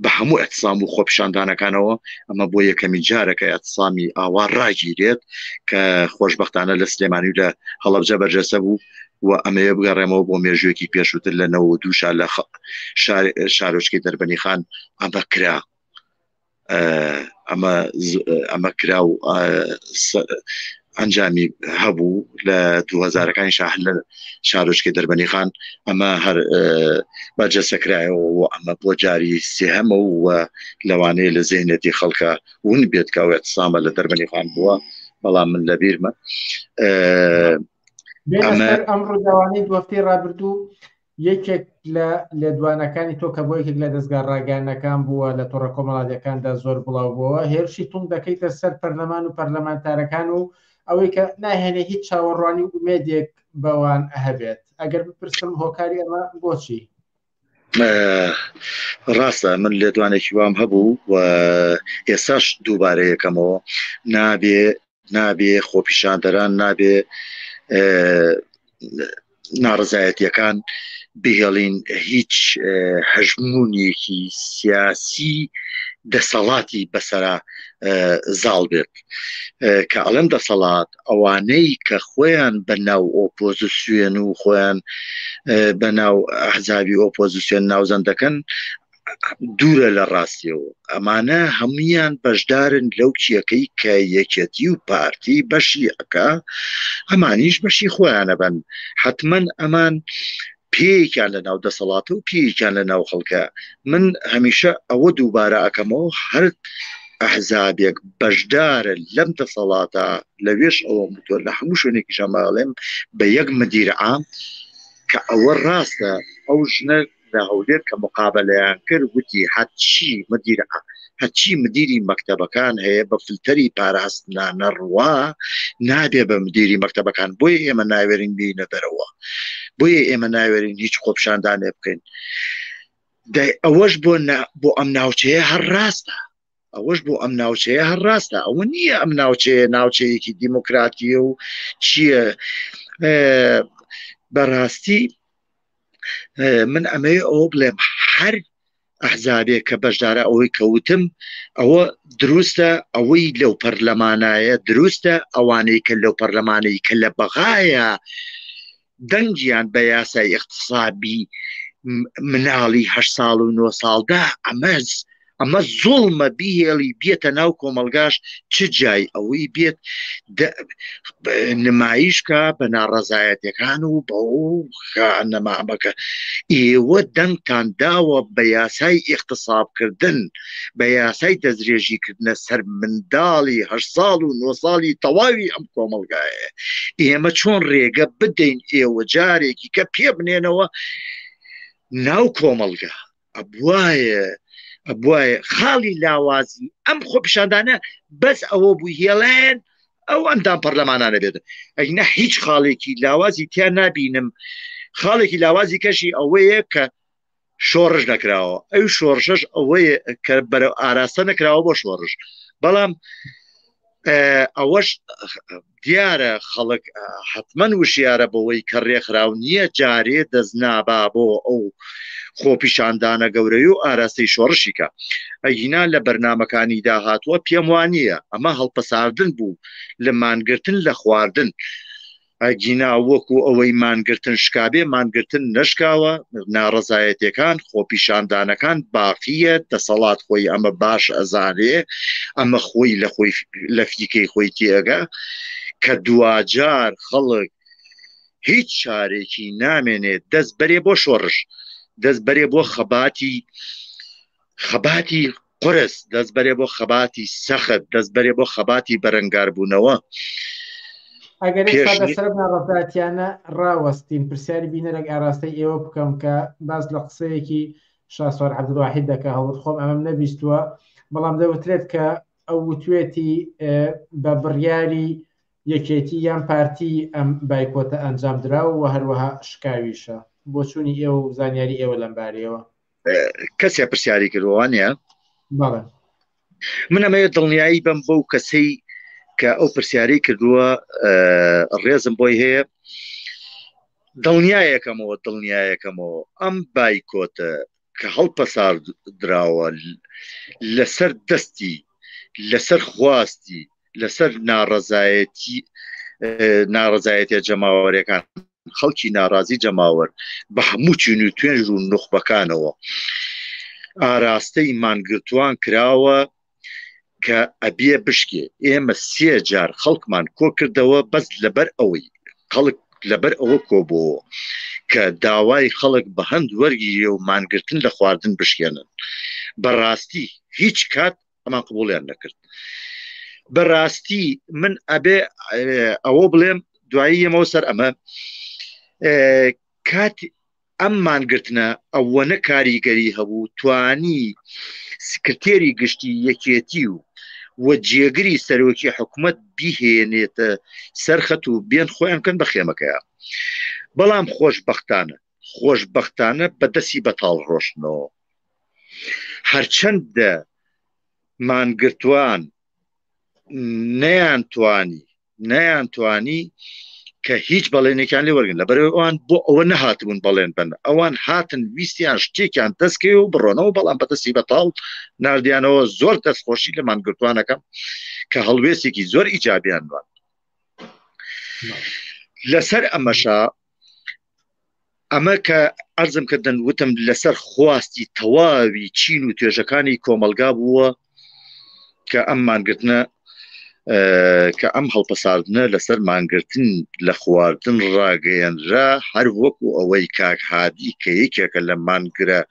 Q: بە هەموو ئەعتسام و خۆپشاندانەکانەوە ئەمە بۆ یەکەمین جارەکە ئەعتسامی ئاوا ڕاگیرێت کە خۆشبەختانە لە سلێمانی و لە هەڵەبجە بەرجەسە بوو و ئەمەیە بگەڕێمەوە بۆ مێژوویەکی پێشووتر لە 92 لە شارۆچکەی دەربەنی خان ئەمە کرا ئەمە کرا و ئەنجامی هەبوو لە 2000ەکانی شاهل لە شارۆچکەی دەربەنیخان ئەمە هەر بەرجەسەکرایەوە و ئەمە بۆ جاری سێهەمە و لەوانەیە لە زێنێتی خەڵکە ون بێت کە ئەوێتسامە لە دەربەنیخان بووە بەڵام من لەبیرمە
N: ئەم ڕووداوانەی دووەفتەی ڕابردوو یەکێک لە لێدوانەکانی تۆ کە بۆ یەکێک لە دەستگا ڕاگەیاندنەکان بووە لە تۆڕە کۆمەڵایەتەکاندا زۆر بڵاو بووە هێرشی تونگ دەکەیتە سەر پەرلەمان و پەرلەمانتارەکان و ئەوەی کە ناهێنێ هیچ چاوەڕوانی و ئومێدێک بەوان هەبێت ئەگەر بپرسم هۆکاری ئەمە بۆچی
Q: ڕاستە من لێدوانێکی وام هەبوو و ئێساش دووبارە یەکەمەوە نابێ خۆپیشاندەران نابێ ناڕزایەتیەکان بهێڵین هیچ هەژمونیەکی سیاسی دەسەڵاتی بەسەرا زاڵ بێت کە ئەڵەم دەسەڵات ئەوانەی کە خۆیان بەناو ئۆپۆزیسیۆن و خۆیان بەناو ئەحزابی ئۆپۆزیسیۆن ناوزەندەکەن دوورە لە ڕاستیەوە ئەمانە هەمویان بەشدارن لەو کیەکەی کە یەکێتی و پارتی بەشی ئەکا ئەمانیش بەشی خۆیانە بن حتمما ئەمان پێیان لە ناو دەسەڵاتە و پێیان لە ناو خەڵکە من هەمیشە ئەوە دووبارە ئەەکەمەوە هەر ئەحزابێک بەشدارە لەم دەسەڵاتە لەوێش ئەوە متۆر لە هەموو شوێنێکی ژەماڵێم بە یەک مدیر عام کە ئەوە ڕاستە ئەو ژنە لە هەولێر کە مقابلەیان کرد وتی هەچی مدیری مەکتەبەکان هەیە بە فلتەری پاراستنانە ڕوا نابێ بە مدیری مەکتەبەکان بۆیە ئێمە ناوێرین بینە دەرەوە بۆیە ئێمە ناوێرین هیچ خۆپشاندانێ بکەین ئەوەش بۆ ئەم ناوچەیە هەر ڕاستە ئەوەش بۆ ئەم ناوچەیە هەر ڕاستە ئەوە نییە ئەم ناوچەیە ناوچەیەکی دیموکراتیە و چییە بەڕاستی من ئەمەیە ئەوە بڵێم هەر ئەحزابێک کە بەشدارە ئەوەی کەوتم ئەوە دروستە ئەوەی لەو پەرلەمانایە دروستە ئەوانەی کە لەو پەرلەمانەی کە لە بەغایە دەنگیان بە یاسای اقتصابی مناڵی 8 ساڵ و 9 ساڵدا ئەمە زوڵمە بیهێڵی بێتە ناو کۆمەلگاش چ جای ئەوەی بێت نمایشکە بە ناڕەزایەتەکان و بە نەمامەکە ئێوە دەنگتان داوە بە یاسای اقتصابکردن بە یاسای دەستدرێژیکردنە سەر منداڵی 8 ساڵ و 9 ساڵی تەواوی ئەم کۆمەلگایە ئێمە چۆن ڕێگە بدەین ئێوە جارێکی کە پێ بنێنەوە ناو کۆمەلگا ئەبوایە خاڵی لاوازی ئەم خۆپیشاندانە بەس ئەوە بوو هێڵێن ئەو ئەندام پەرلەمانانە بێت ئەگەر هیچ خاڵێکی لاوازی تیا نبینم خاڵێکی لاوازی کەشی ئەوەیە کە شۆڕش نەکراوە ئەو شۆڕشش ئەوەیە کە بەرەو ئاراستە نەکراوە بۆ شۆڕش بەڵام ئەوەش دیارە خەڵک حتمما وشیارە بەوەی کە ڕێکخراو نییە جارێ دەستنابا بۆ ئەو خۆپیشاندانە گەورەی و ئاراستەی شۆڕشیکە ئەگینا لە بەرنمەکانی داهاتووە پێم وانە ئەمە هەڵپەساردن بوو لە مانگرتن لە خواردن ئەگینا وەکو ئەوەی مانگرتن شکابێ مانگرتن نشکاوە ناڕەزایەتەکان خۆپیشاندانەکان باقیە دەسەڵات خۆی ئەمە باش ئەزانێ ئەمە خۆی لە فیکەی خۆی تێگە کە دوجار خەڵک هیچ شارێکی نامێنێت دەست بەرێ بۆ شۆڕش دەست بەرێ بۆ خەباتی قرس دەست بەرێ بۆ خەباتی سەخت دەست بەرێ بۆ خەباتی بەرەنگاربوونەوە
N: ئەگەر سەر ناڕەزایەتیانە ڕاوەستین پرسیاری بینەرێک ئاراستەی ئێوە بکەم کە باز لە قسەیەکی شاسوار عەبدولواحید دەکە هەوڵ خۆم ئەمەم نەبیستووە بەڵام دەوترێت کە ئەو وتوێتی بە بڕیاری یەکێتی یان پارتی ئەم بایکۆتە ئەنجام دراوە و هەروەها شکاویشە بۆ چوونی ئێوە و زانیاری ئێوە لەم بارەیەوە
Q: کەسێ پرسیاری کردوانە
N: بەڵێ
Q: من ئەمەیە دڵنیایی بم بەو کەسەی کە ئەو پرسیاری کردووە ڕێزم بۆی هەیە دڵنیایەکەمەوە ئەم بایکۆتە کە هەڵپەسار دراوە لەسەر دەستی لەسەر خواستی لەسەر ناڕەزایەتی جەماوەریەکان خەڵکی ناڕازی جەماوەر بە هەموو چین و توێنژ و نوخبەکانەوە ئاراستەی مانگرتوان کراوە کە ئەبێ بشکێ ئێمە 3 جار خەڵکمان کۆ کردەوە بەس لەبەر ئەوەی خەڵک لەبەر ئەوە کۆبووە کە داوای خەڵک بە هەند وەرگیرێ و مانگرتن لە خواردن بشکێنن بەڕاستی هیچ کات ئەمان قبوڵیان نەکرد بەڕاستی من ئەبێ ئەوە بڵێم دوایی ئەمەوە سەر ئەمە کات ئەم مانگرتنە ئەوەنە کاریگەری هەبوو توانی سکرتێری گشتی یەکێتی و جێگری سەرۆکی حکوومەت بیهێنێتە سەرخەت و بێن خۆیان کەن بە خێمەکەیە بەڵام خۆشبەختانە بەدەستی بەتاڵ ڕۆشتنەوە هەرچەندە مانگرتوان نەیانتوانی کە هیچ بەڵێنێکیان لێ وەرگن لەبەرەوەی ئەوان بۆ ئەوە نەهاتبوون بەڵێن بن ئەوان هاتن ویستیان شتێکیان دەستکەوێ و بڕۆنەوە بەڵام بەدەستی بەتاڵ نردیانەوە زۆر دەستخۆشی لە مانگرتوانەکەم کە هەڵوێستێکی زۆر ئیجابیان وان لەسەر ئەمەشا ئەمە کە ئەرزم کردن وتم لەسەر خواستی تەواوی چین و توێژەکانی کۆمەلگا بووە کە ئەم مانگرتنە کە ئەم هەڵپەساردنە لەسەر مانگرتن لە خواردن ڕاگەیەنرا هەر وەکو ئەوەی کاک هادی کە یەکێکە لە مانگرە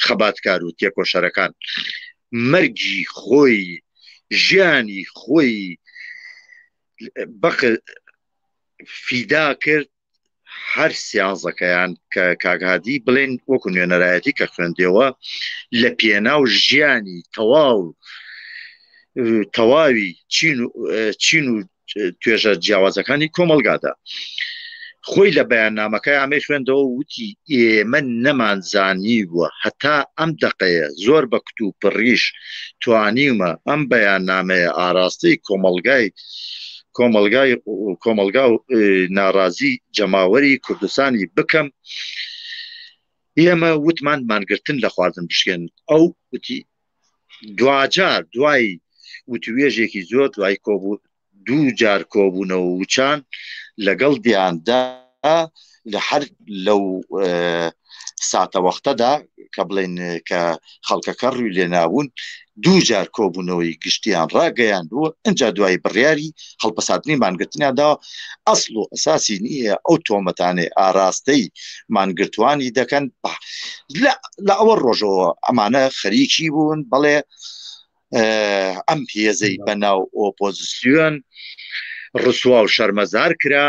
Q: خەباتکار و تێکۆشەرەکان مەرگی خۆی ژیانی خۆی بەق فیدا کرد هەر سیازەکەیان کە کاگادی بڵێن وەکو نوێنەرایەتی کە خوێندێەوە لە پێناو ژیانی تەواوی چین و توێژە جیاوازەکانی کۆمەلگادا خۆی لە بەیاننامەکەی ئەمەی خوێندەوە وتی ئێمە نەمانزانی بووە هەتا ئەم دەقەیە زۆر بە کتوب پڕیش توانیمە ئەم بەیاننامەیە ئاراستەی کۆمەلگا و ناڕازی جەماوەری کوردستانی بکەم ئێمە وتمان مانگرتن لە خواردن بشکێن ئەو وتی دوای وتوێژێکی زۆر دوای کۆبوو 2 جار کۆبوونەوە وچان لەگەڵ دیاندا لە هەر لەو ساتە وەختەدا کە بڵێن کە خەڵکەکە ڕووی لێ نابوون 2 جار کۆبوونەوەی گشتیان ڕاگەیاندووە ئەجا دوای بڕیاری هەڵپەساردنی مانگرتنیاندا ئەسڵ و ئەساسی نییە ئەو تۆمەتانێ ئاراستەی مانگرتوانی دەکەن لە ئەوە ڕۆژەوە ئەمانە خەریکی بوون بەڵێ ئەم هێزەی بەناو ئۆپۆزیسیۆن ڕسوا و شەرمەزار کرا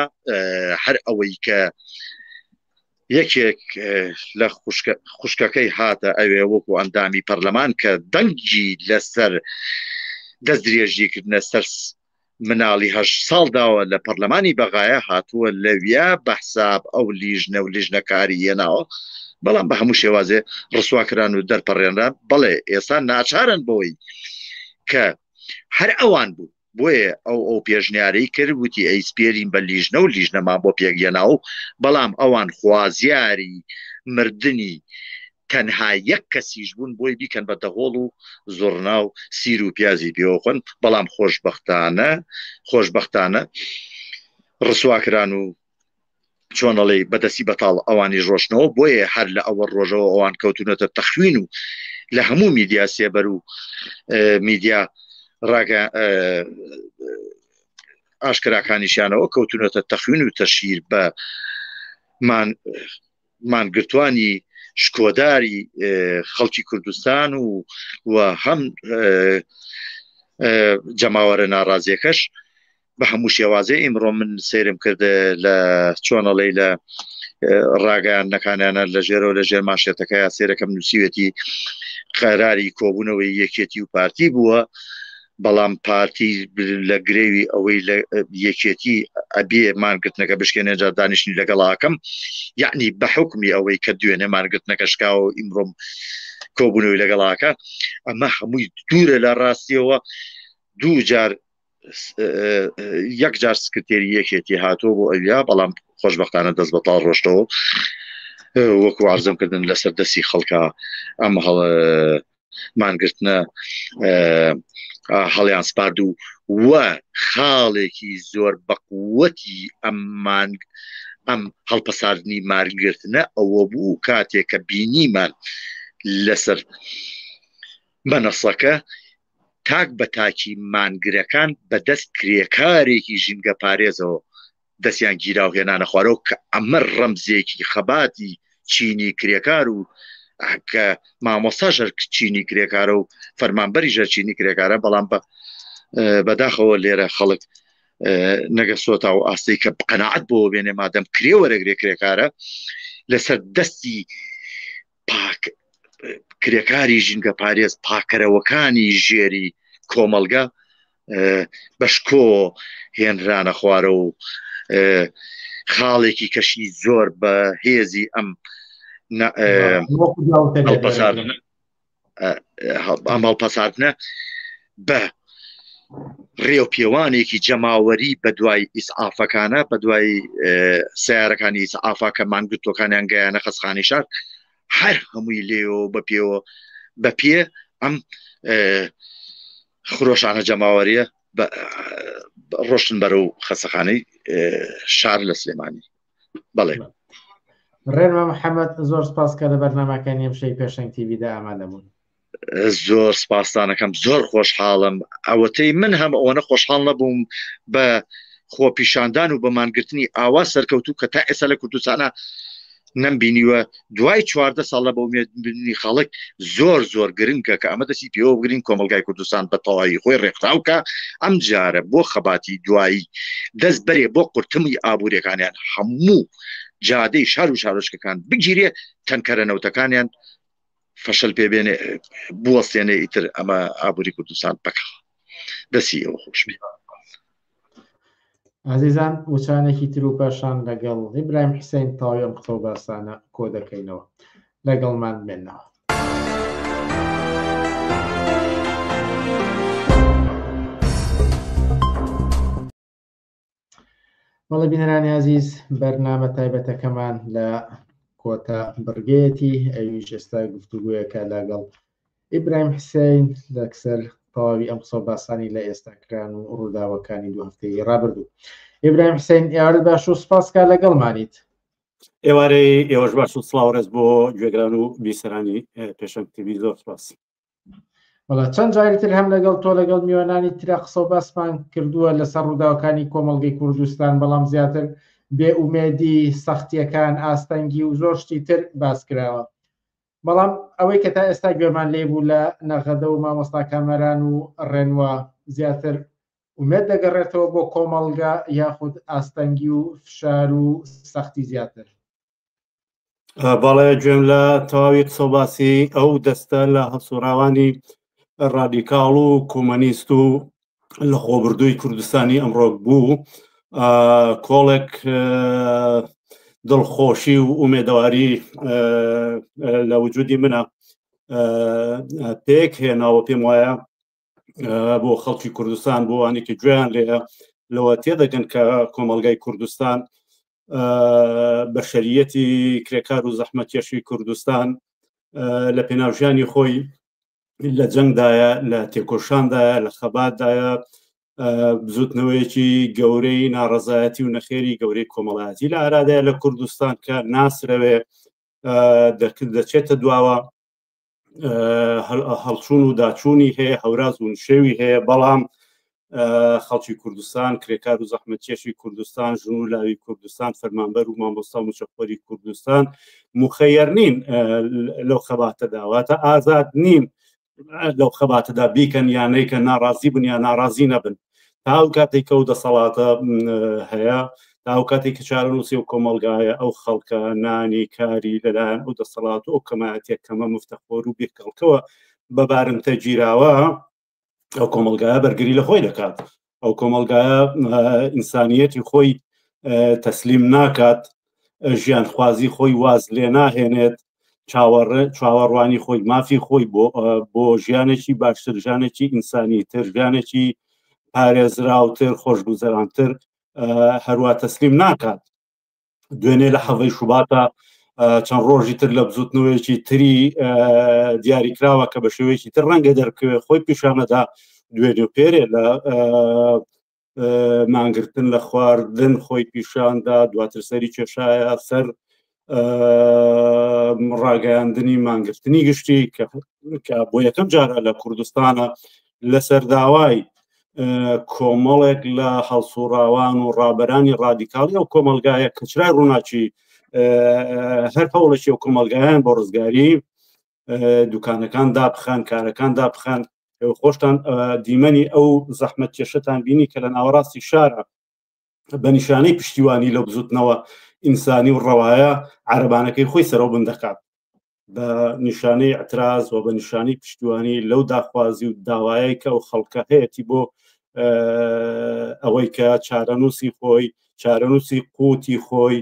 Q: هەر ئەوەی کە یەکێک لە خوشکەکەی هاتە ئەوێ وەکو ئەندامی پەرلەمان کە دەنگی لەسەر دەست درێژیکردنە سەر مناڵی 8 ساڵداوە لە پەرلەمانی بەغایە هاتووە لەویا بەحساب ئەو لیژنە و لیژنەکاری هێناوە بەڵام بە هەموو شێوازێ ڕسواکران و دەرپەڕێنران بەڵێ ئێستا ناچارن بۆی کە هەر ئەوان بوو بۆیە ئەو پێشنیارەی کرد وتی ئەیسپێرین بە لیژنە و لیژنەمان بۆ پێگەێناو بەڵام ئەوان خوازیاری مردنی تەنها یەک کەسیش بوون بۆی بیکەن بە دەهۆڵ و زۆرنا و سیر و پیازی پێوەخۆن بەڵام خۆشبەختانە ڕسواکران و چۆنەڵێ بەدەستی بەتاڵ ئەوانی ڕۆشنەوە بۆیە هەر لە ئەوە ڕۆژەوە ئەوان کەوتونەتە تەخوین و لە هەموو میدیا سێبەر و میدیا ڕاگە ئاشکراکانیشیانەوە کەوتونەتە تەخوین و تەشیر بە مانگرتوانی شکۆداری خەڵکی کوردستان و هەم جەماوەرە ناڕازیەکەش بە هەموو شێوازێ ئیمڕۆ من سێرم کردە لە چۆنەڵێ لە ڕاگەیانەکانیانە لە ژێرەوە لە ژێر ماشێتەکەی سێرەکەم نووسیوێتی قەراری کۆبوونەوەی یەکێتی و پارتی بووە بەڵام پارتی لە گرێوی ئەوەی لە یەکێتی ئەبێ مانگرتنەکە بشکێنێ جا دانیشتنی لەگەڵاکەم یعنی بە حکمی ئەوەی کە دوێنێ مانگرتنەکە شکاوە ئیمڕۆم کۆبوونەوەی لەگەڵاکە ئەمە هەمووی دوورە لە ڕاستیەوە 2 جار 1 جار سکرتێری یەکێتی هاتووە بۆ ئەویا بەڵام خۆشبەختانە دەست بەتاڵ ڕۆشتەوە وەکو عەرزم کردن لەسەر دەستی خەڵکە ئەم مانگرتنە هەڵیان سپارد و خاڵێکی زۆر بەقووەتی ئەم هەڵپەساردنی مانگرتنە ئەوە بوو کاتێک کە بینیمان لەسەر مەنەسەکە تاک بە تاکی مانگرەکان بەدەست کرێکارێکی ژینگە پارێزەوە دەستیان گیرا و هێنانە خوارەوە کە ئەمە ڕەمزێکی خەباتی چینی کرێکار و کە مامۆستاژەر چینی کرێکارە و فەرمانبەری ژەر چینی کرێکارە بەڵام بەداخەوە لێرە خەڵک نەگەسۆتا و ئاستی کە قەناعەت بۆ بێنێ مادەم کرێ وەرەگرێ کرێکارە لەسەر دەستی پاک کرێکاری ژینگە پارێز پاکەرەوەکانی ژێری کۆمەلگا بەشکۆ هێنرانە خوارە و خاڵێکی کەشی زۆر بە هێزی ئەم هەڵپەساردنە بە ڕێو پێوانێکی جەماوەری بە دوای ئیسعافەکانە بە دوای سیارەکانی ئیسعافا کە مانگوتۆکانیان گەیانە خەسخانی شار هەر هەمووی لێەوە بەپێوە بە پێ ئەم خرۆشانە جەماوەریە ڕۆشتن بەرەو خەسەخانەی شار لە سلێمانی. بەڵێ
N: ڕێنما محەممەد زۆر سپاسکە لە بەرنامەکانی ئەمشەی پێشەنگ تیڤیدا ئامادەبوون.
Q: زۆر سپاسدانەکەم زۆر خۆشحاڵم ئەوەتەی من هەم ئەوەنە خۆشحاڵ نەبووم بە خۆپیشاندان و بەمانگرتنی ئاوا سەرکەوتو کە تا ئێستا لە کوردستانە نەمبینیوە دوای 14 ساڵ لە بەومێنی خەڵک زۆر گرنگە کە ئەمە دەستی پێوە بگرین کۆمەلگای کوردستان بە تەواوی خۆی ڕێکخراوکە ئەم جارە بۆ خەباتی دوایی دەست بەرێ بۆ قورتمی ئابوووریەکانیان هەموو جادەی شار و شارۆچکەکان بگیرێ تەنکەرەنەوتەکانیان فەشل پێبێنێ بوەستێنێ ئیتر ئەمە ئابووری کوردستان بکە دەسی ئەوە خۆش بێ.
N: عزیزان وچانێکی تر و پاشان لەگەڵ ئیبراهیم حوسێن تاوی ئەم قسە و باسانە کۆ دەکەینەوە لەگەڵمان بێنەوە. وەڵە بینەرانی عزیز بەرنامە تایبەتەکەمان لە کۆتا بڕگەیەتی ئەویش ئێستا گفتوگویەکە لەگەڵ ئیبراهیم حوسێن لەکسەر تەواوی ئەم قسە و باسانی لە ئێستاکران و ڕووداوەکانی دوو هەفتەی ڕابردوو. ئیبراهیم حوسێن ئێوارەت باش و سپاسکە لەگەڵمانیت.
R: ئێوارەی ئێوەش باش و سڵاوڕێز بۆ گوێگران و بیسەرانی پێشەنگ تیڤی زۆر سپاس.
N: وڵا چەند جاری تر هەم لەگەڵ تۆ لەگەڵ میوانانی ترە قسە و باسمان کردووە لەسەر ڕووداوەکانی کۆمەڵگەی کوردستان بەڵام زیاتر بێئومێدی سەختیەکان ئاستەنگی و زۆر شتی تر باس کراوە. بەڵام ئەوەی کە تا ئێستا گوێمان لێبوو لە نەغەدە و مامۆستا کامەران و ڕێنوە زیاتر ومێت دەگەڕێتەوە بۆ کۆمەڵگا یاخود ئاستەنگی و فشار و سەختی زیاتر.
R: بەڵێ گوێم لە تەواوی قسە و باسی ئەو دەستە لە هەسوڕاوانی ڕادیکاڵ و کۆمەنیست و لە خۆبردووی کوردستانی ئەمڕۆک بوو کۆڵێک دڵخۆشی و ئومێدەواری لە وجودی منە پێک هێناوە پێم وایە بۆ خەڵکی کوردستان بۆ وانێکی گوێیان لێ لەوە تێدەگەن کە کۆمەڵگای کوردستان بە شەریەتی کرێکار و زەحمەتکێشی کوردستان لە پێناوژیانی خۆی لە جەنگدایە لە تێکۆشاندایە لە خەباتدایە بزوتنەوەیەکی گەورەی ناڕەزایەتی و نەخێری گەورەی کۆمەڵایەتی لە ئارادایە لە کوردستان کە ناسرەوێ دەچێتە دواوە هەڵچوون و داچوونی هەیە هەوراز و نشێوی هەیە بەڵام خەڵکی کوردستان کرێکار و زەحمەتکێشی کوردستان ژن و لاوی کوردستان فەرمانبەر و مامۆستا و مچەخۆری کوردستان مخەیەر نین لەو خەباتەدا واتە ئازاد نین لەو خەباتەدا بیکەن یانەیکە ناڕازی بن یا ناڕازی نەبن تا ئەو کاتێک کە و دەسەڵاتە هەیە تا ئەو کاتێک کە چارەنووسی و کۆمەڵگایە ئەو خەڵکە نانی کاری لەلایەن ئەو دەسەڵات و ئەو کەمایەتێک کەمە مفتەخۆر و بێکەڵکەوە بەبارمتە گیراوە ئەو کۆمەڵگایە بەرگری لە خۆی دەکات ئەو کۆمەڵگایە ئینسانیەتی خۆی تەسلیم ناکات ژیانخوازی خۆی واز لێ ناهێنێت چاوەڕوانی خۆی مافی خۆی بۆ ژیانێکی باشتر ژیانێکی ئینسانیتر ژیانێکی پارێزراوتر خۆشگوزەرانتر هەروە تەسلیم ناکات دوێنێ لە حەڤەی شوباتە چەند ڕۆژی تر لە بزوتنەوەیەکی تری دیاریکراوە کە بە شێوەیەکی تر ڕەنگە دەرکەوێت خۆی پیشانەدا دوێنێ و پێرێ لە مانگرتن لە خواردن خۆی پیشاندا دواتر سەری کێشایە سەر ڕاگەیاندنی مانگرتنی گشتی کە بۆ یەکەم جارە لە کوردستانە لەسەر داوای کۆمەڵێک لە هەڵسوڕاوان و ڕابەرانی ڕادیکاڵی ئەو کۆمەلگایە کەچرای ڕووناچی هەر هەوڵەشی ئەو کۆمەلگایان بۆ ڕزگاری دوکانەکان دابخان کارەکان دابخان خۆشتان دیمەنی ئەو زەحمەت کێشەتان بینی کە لە ناوەڕاستی شارە بە نیشانەی پشتیوانی لەو بزوتنەوە ئینسانی و ڕەوایە عەرەبانەکەی خۆی سەرەوە بندەکات بە نیشانەی ئەتراز و بە نیشانەی پشتیوانی لەو داخوازی و داوایە کە ئەو خەڵکە هەیەی بۆ ئەوەی کە چارەنووسی خۆی چارەنووسی قوتی خۆی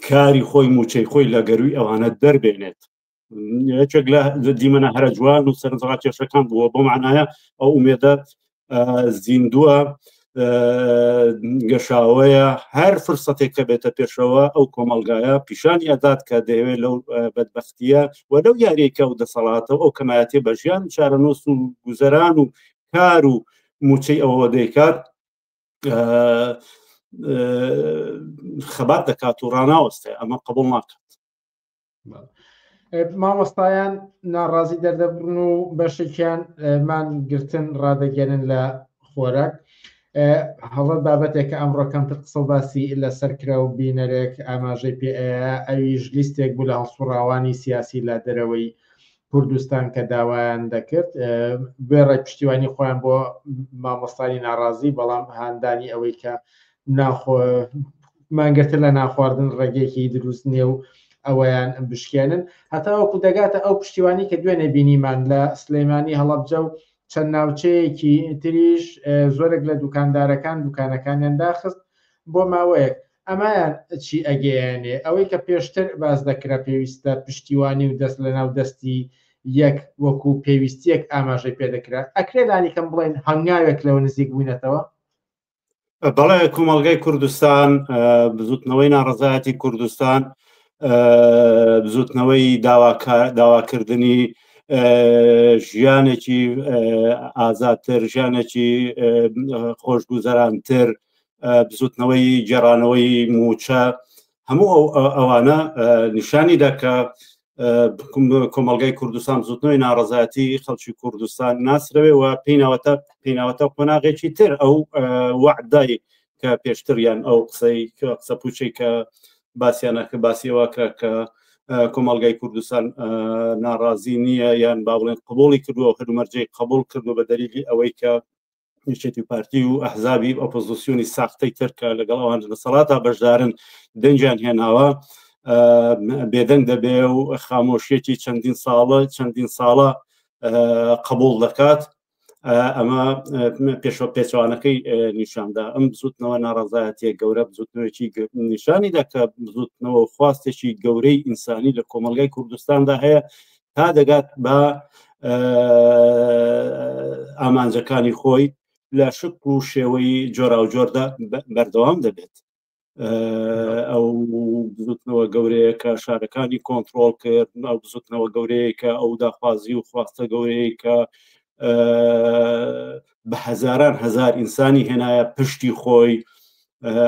R: کاری خۆی موچەی خۆی لە گەروی ئەوانە دەربێنێت یەکێک لە دیمەنە هەرە جوان و سەرنجڕا کێشەکان بووە بۆ معنایە ئەو ئومێدە زیندووە گەشاوەیە هەر فرسەتێک کە بێتە پێشەوە ئەو کۆمەلگایە پیشانی ئەدات کە دەیەوێت لەو بەدبەختیە و لەو یاریەکە و دەسەڵاتەوە ئەو کەمایەتی بە ژیان چارەنووس و گوزەران و کار و موچەی ئەوە دەیکات خەبات دەکات و ڕاناوەستێ ئەمە قبول ناکات.
N: مامۆستایان ناڕازی دەردەبرن و بەشێکیان مانگرتن ڕادەگەێنن لە خۆراک هەڵە بابەتێک کە ئەمڕۆکەم تر قسە باسی لەسەرکرا و بینەرێک ئاماژەی پێ ئەویش لیستێک بوو لە هەڵسوڕاوانی سیاسی لە دەرەوەی کوردستان کە داوایان دەکرد بێڕێ پشتیوانی خۆیان بۆ مامۆستانی ناڕازی بەڵام هاندانی ئەوەی کە مانگرتر لە ناخواردن ڕێگەیەکی دروست نییە و ئەوەیان بشکێنن هەتاوەکو دەگاتە ئەو پشتیوانی کە دوێنێ بینیمان لە سلەیمانی هەڵەبجە و چەند ناوچەیەکی تریش زۆرێک لە دوکانەکانیان داخست بۆ ماوەیەک ئەمایان چی ئەگەیانێ ئەوەی کە پێشتر باز دەکرا پێویستە پشتیوانی و دەست لە ناو دەستی یەک وەکو پێویستیەک ئاماژەی پێدەکرا ئەکرێ لانیکەم بڵێن هەنگاوێک لەوە نزیک بووینەتەوە
R: بەڵێ کۆمەڵگەی کوردستان بزوتنەوەی ناڕزایەتی کوردستان بزوتنەوەی داواکردنی ژیانێکی ئازادتر ژیانێکی خۆشگوزەرانتر بزوتنەوەی گێڕانەوەی موچە هەموو ئەوانە نیشانیدا کە کۆمەڵگەی کوردستان بزوتنەوەی ناڕزایەتی خەڵکی کوردستان ناسرەوێ و پێیناوەتە قۆناغێکی تر ئەو وعدای کە پێشتریان ئەو قسە پوچەی کە باسییانەکە باسیەوەکە کە کۆمەڵگای کوردستان ناڕازی نییە یان با بڵێن قبوڵی کردووە هەرومەرجەی قبول کردو بە دەریلی ئەوەی کە نیشێتی پارتی و ئەحزابی ئۆپۆزیسیۆنی ساختەی ترکە لەگەڵ ئەوان لە سەڵاتە بەشدارن دەنجیان هێناوە بێدەنگ دەبێ و خامۆشیەتی چەندین ساڵە قبول دەکات ئەمە پێچوانەکەی نیشاندا ئەم بزوتنەوە ناڕزایەتیە گەورە بزوتنەوەی نیشانیدا کە بزوتنەوە خواستێکی گەورەی ئینسانی لە کۆمەڵگای کوردستاندا هەیە تا دەگات بە ئامانجەکانی خۆی لە شکل و شێوەی جۆرا و جۆردا بەردەوام دەبێت ئەو بزوتنەوە گەورەیە کە شارەکانی کۆنتترۆل کرد ئەو بزوتنەوە گەورەیە کە ئەو داخوازی و خواستە گەورەیە کە بە هەزاران هەزار ئینسانی هێنایە پشتی خۆی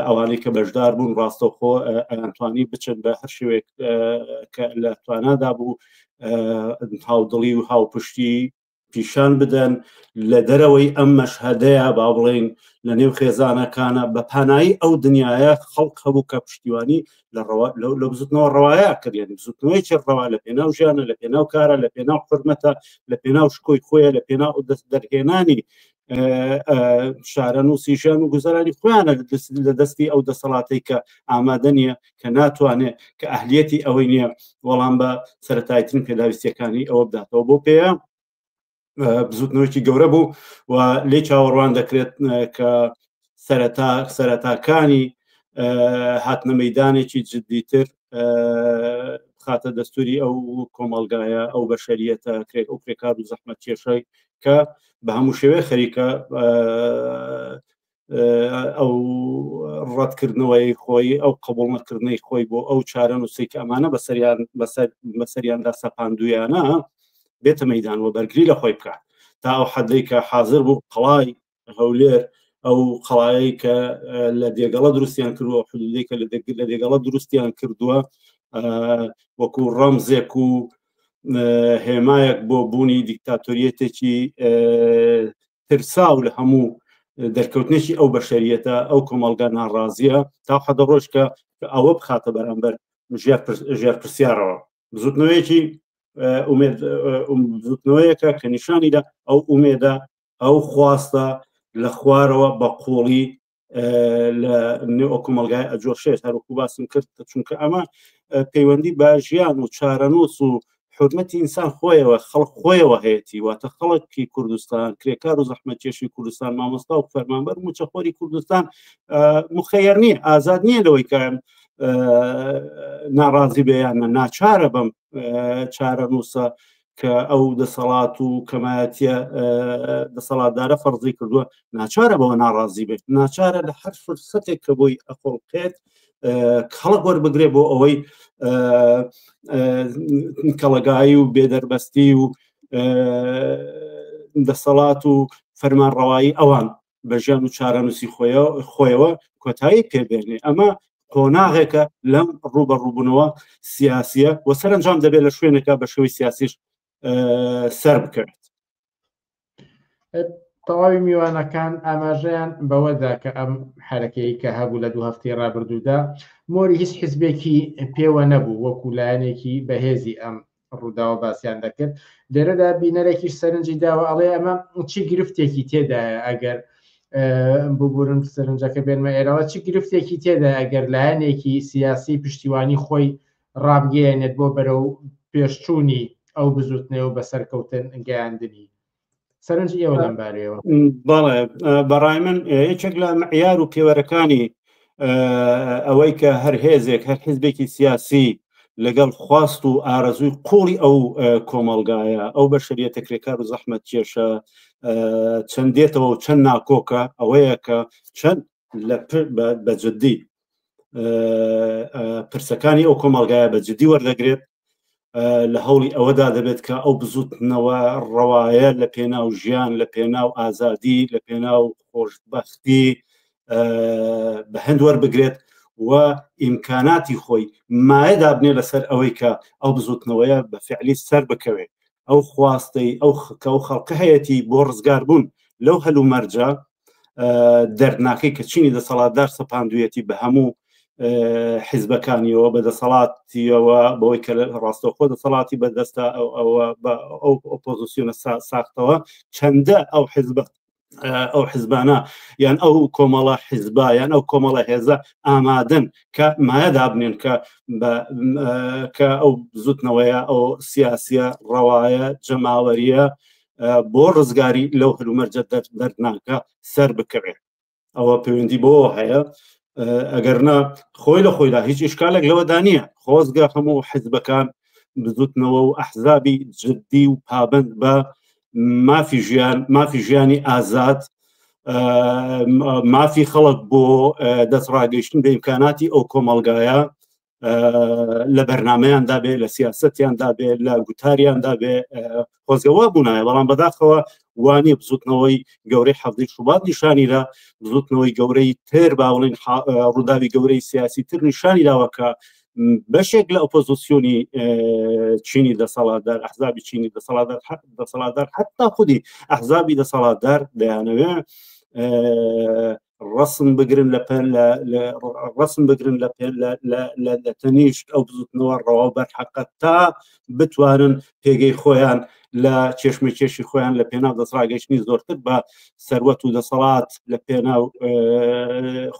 R: ئەوانەی کە بەشدار بوون ڕاستەوخۆ ئەتوانی بچن بە هەر شوێک کە لە توانادا بوو هاودڵی و هاوپشتی پیشان بدەن لە دەرەوەی ئەم مەشهەدەیە با بڵێن لە نێو خێزانەکانە بە پانایی ئەو دنیاە خەڵک هەبوو کە پشتیوانی لە بزوتنەوە ڕەوایە کردیان بزوتنەوەی چ ڕەوا لە پێناو ژیانە لە پێناو کارە لە پێناو حرمەتە لە پێناو شکۆی خۆیە لە پێناو دەست دەرهێنانی شارەنووسی ژیان و گوزەرانی خۆیانە لە دەستی ئەو دەسەڵاتی کە ئامادە نییە کە ناتوانێت کە ئەهلیەتی ئەوەی نییە وەڵام بە سەرەتاییترین پێداویستیەکانی ئەوە بداتەوە بۆ پێە بزوتنەوەی گەورە بوو و لێ چاوەڕوان دەکرێت کە سەرەتاکانی هاتنە مەیدانێکی جددیتر خاتە دەستوری ئەو کۆمەڵگایە ئەو بەشەریەتە کرێت ئەو کرێکار و زەحمەت کێشەی کە بە هەموو شێوێ خەریکە ئەو ڕەتکردنەوەی خۆی ئەو قبوڵنەکردنەی خۆی بۆ ئەو چارەنووسی کە ئەمانە بەسەریاندا سەپاندویانە بێتە مەیدان و بەرگری لە خۆی بکات تا ئەو حەدەی کە حاضر بوو قەڵای هەولێر ئەو قەڵایی کە لە دێگەڵە دروستیان کردووە حدودەی کە لە دێگەڵە دروستیان کردووە وەکو ڕەمزێک و هێمایەک بۆ بوونی دیکتاتۆریەتێکی ترسا و لە هەموو دەرکەوتنێکی ئەو بەشەریەتە ئەو کۆمەڵگا ناڕازیە تا حەدە ڕۆژ کە ئەوە بخاتە بەرامبەر ژێر پرسیارەوە بزوتنەوەیەکی زوتنەوەیەکە کە نیشانیدا ئەو ئومێدە ئەو خواستە لە خوارەوە بە قوڵی لە نێو کۆمەڵگای ئەجۆشێت هەروکو باسم کرد چونکە ئەمە پەیوەندی بە ژیان و چارەنووس و حرمەتی ئینسان خۆیەوە خەڵک خۆیەوە هەیەی واتە خەڵکی کوردستان کرێکار و زەحمەتکێشی کوردستان مامۆستا و فەرمانبەر موچەخۆری کوردستان مخەیر نییە ئازاد نییە لەوەی کە ناڕازی بەیانە ناچارە بەم چارەنووسە کە ئەو دەسەڵات و کەمایەتیە دەسەڵاتدارە فەرزی کردووە ناچارە بەوە ناڕازی بێت ناچارە لە هەر فرسەتێک کە بۆی ئەقۆڵقێت خەڵک وەربگرێ بۆ ئەوەی کەڵەگایی و بێدەربەستی و دەسەڵات و فەرمانڕەوایی ئەوان بە ژیان و چارەنووسی خۆیەوە کۆتایی پێبێنێ ئەمە قۆناغێکە لەم ڕوبەڕووبوونەوە سیاسیە و سەرنجام دەبێت لە شوێنێکە بە شێوەی سیاسیش سەر بکەوێت
N: تەواوی میوانەکان ئاماژەیان بەوەدا کە ئەم حرەکەی کە هەبوو لە 2 هەفتەی ڕابردوودا مۆری هیچ حیزبێکی پێوە نەبوو وەکو لایەنێکی بەهێزی ئەم ڕووداوە باسییان دەکرد لێرەدا بینەرێکیش سەرنجی داوە ئەڵێ ئەمە چی گرفتێکی تێدایە ئەگەر ببورن سەرنجەکە بێنمە ئێرەوە چی گرفتێکی تێدا ئەگەر لایەنێکی سیاسی پشتیوانی خۆی ڕابگەێنێت بۆ بەرەو پێشچوونی ئەو بزوتنەوە بە سەرکەوتن گەیاندنی سەرنج ئێوە لەمبارەوە
R: بەڵێ بەڕای من یەکێک لە معیار و پێوەرەکانی ئەوەی کە هەر هێزێک هەر حیزبێکی سیاسی لەگەڵ خواست و ئارەزووی قوڵی ئەو کۆمەڵگایە ئەو بەشەریەتە کرێکار و زەحمەت کێشە چەندێتەوە و چەند ناکۆکە ئەوەیە کە چەند بەجددی پرسەکانی ئەو کۆمەڵگایە بەجددی وەردەگرێت لە هەوڵی ئەوەدا دەبێت کە ئەو بزوتنەوە ڕەوایە لە پێناو ژیان لە پێناو ئازادی لە پێناو خۆشبەختی بە هەند وەربگرێت و ئیمکاناتی خۆی مایەدا بنێ لەسەر ئەوەی کە ئەو بزوتنەوەیە بە فعلی سەر بکەوێت ئەو خواستەی ئەو خەڵکە هەیەی بۆ ڕزگاربوون لەو هەلو مەرجە دەردناکەی کە چینی دەسەڵاتدار سەپاندویەتی بە هەموو حیزبەکانیەوە بە دەسەڵاتیەوە بەوەی کە ڕاستەوخۆ دەسەڵاتی بەدەستە ئەو ئۆپۆزیسیۆنە ساختەوە چەندە ئەو حیزبانە یان ئەو کۆمەڵە حیزبا یان ئەو کۆمەڵە هێزە ئامادەن کە مایەدا بنێن کە ئەو زوتنەوەیە ئەو سیاسیە ڕەوایە جەماوەریە بۆ ڕزگاری لەو هەلومەرجە دەردناکە سەر بکەوێت ئەوە پەیوەندی بۆ هەیە ئەگەرنا خۆی لە خۆیدا هیچ ئیشکالێک لەوەدا نییە خۆزگە هەموو حیزبەکان بزوتنەوە و ئەحزابی جددی و پابند بە مافی ژیانی ئازاد مافی خەڵک بۆ دەستڕاگەیشتن بە ئیمکاناتی ئەو کۆمەڵگایە لە بەرنمەیاندا بێ لە سیاستیاندا بێ لە گوتاریاندا بێ خۆزگەوا بوونایە بەڵام بەداخەوە وانی بزوتنەوەی گەورەی حەفزی شوبات نیشانیدا بزوتنەوەی گەورەی تر باوڵین ڕووداوی گەورەی سیاسی تر نیشانی داوەکە بەشێک لە ئۆپۆزیسیۆنی چینی دەسەڵاتدار ئەحزابی چینی دەسەڵاتدار حتا خودی ئەحزابی دەسەڵاتدار دەیانەوێ ڕسم بگرن لە تەنیشت ئەو بزوتنەوە ڕەوا بەرحەقە تا بتوانن پێگەی خۆیان لە چێشمەکێشی خۆیان لە پێناو دەسڕاگەیشتنی زۆرتر بە سەروەت و دەسەڵات لە پێناو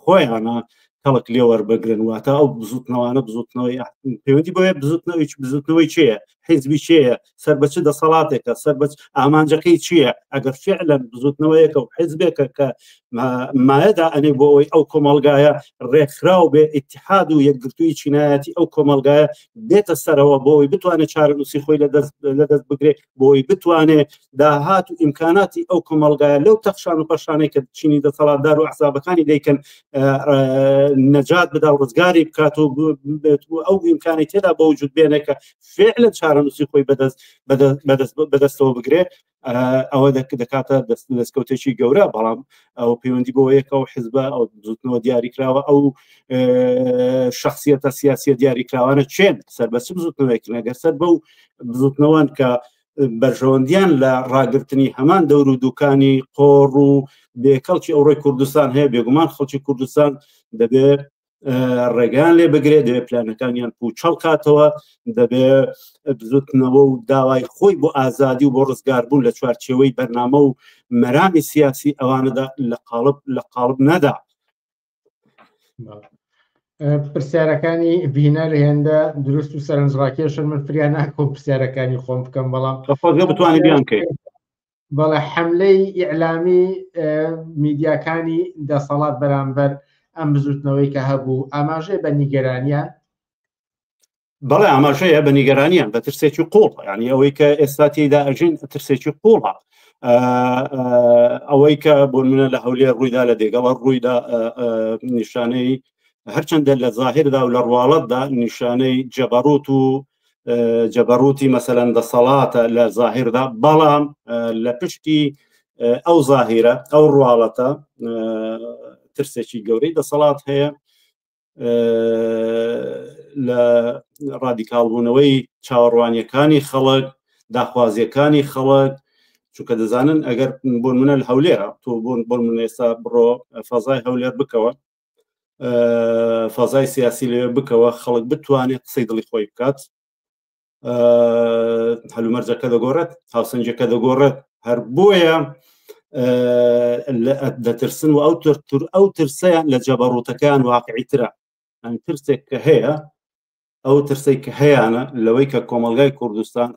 R: خۆیانە خەڵک لێ وەربگرن واتە ئەو بزوتنەوانە بزوتنەوەی پەیوەندی بۆیە بزوتنەوەی چییە حیزبی چییە سەر بەچ دەسەڵاتێکە سەر بەچ ئامانجەکەی چییە ئەگەر فعلەن بزوتنەوەیەکە و حیزبێکە کە مایەدا ئەنێ بۆ ئەوەی ئەو کۆمەڵگایە ڕێکخراو بێ ئیتحاد و یەکگرتووی چینایەتی ئەو کۆمەڵگایە بێتە سەرەوە بۆەوەی بتوانێت چارەنووسی خۆی لەدەست بگرێت بۆی بتوانێت داهات و ئیمکاناتی ئەو کۆمەڵگایە لەو تەخشان و پەشانەی کە چینی دەسەڵاتدار و ئەحزابەکانی دەیکەن نەجات بدا و ڕزگاری بکات و ئەو ئیمکانی تێدا بە وجود بێنێکە فعلا چارەنووسی خۆی بەدەستەوە بگرێت ئەوە دەکاتە دەستکەوتێکی گەورە بەڵام ئەو پەیوەندی بۆ یەکە و حیزبە ئەو بزوتنەوە دیاریکراوە ئەو شخصیەتە سیاسیە دیاریکراوانە چێن سەر بە چ بزوتنەوەیەکن ئەگەر سەر بەو بزوتنەوەن کە بەرژەوەندیان لە ڕاگررتنی هەمان دەور و دوکانی قۆڕ و بێکەڵکی ئەوڕۆی کوردستان هەیە بێگومان خەڵکی کوردستان دەبێت ڕێگان لێ بگرێت دەبێت پلانەکانیان پوچەڵ کاتەوە دەبێت بزوتنەوە و داوای خۆی بۆ ئازادی و بۆ ڕزگاربوون لە چوارچێوەی بەرنامە و مەرامی سیاسی ئەوانەدا لە قاڵب نەدا.
N: پرسیارەکانی ڤینەر هێندە دروست و سەرنجڕاکێشن من فریان ناکۆ پرسیارەکانی خۆم بکەم بەڵام
R: بتوانانی بیانکەی
N: بەڵێ حملەی ئیعلامی میدیاکانی دەسەڵات بەرامبەر ئەم بزوتنەوەی کە هەبوو ئاماژەیە بە نیگەرانیان
R: بەڵێ ئاماژەیە بە نیگەرانیان بە ترسێکی قوڵ ینی ئەوەی کە ئێستا تێدا ئەژین ترسێکی قوڵە ئەوەی کە بۆ منە لە هەولێر ڕوویدا لە دێگەڵە ڕوویدا نیشانەی هەرچەندە لە زاهردا و لە ڕواڵەتدا نیشانەی جەبەروت و جەبەروتی مەسەلەن دەسەڵاتە لە زاهردا بەڵام لە پشتی ئەو زاهیرە ئەو ڕواڵەتە ترسێکی گەورەی دەسەڵات هەیە لە ڕادیکالبوونەوەی چاوەڕوانیەکانی خەڵک داخوازیەکانی خەڵک چونکە دەزانن ئەگەر بۆ منە لە هەولێرە تۆ بۆ من ئێستا بڕۆ فەزای هەولێر بکەوە فەزای سیاسی لێ بکەوە خەڵک بتوانێت قسەی دڵی خۆی بکات هەلومەرجەکە دەگۆڕێت هاوسەنجەکە دەگۆڕێت هەر بۆیە دەترسن و ئەو ترسیان لە جەبەڕوتەکان واقعیترە ئەم ترسێک کە هەیە ئەو ترسێک کە هەیەە لەوەی کە کۆمەلگای کوردستان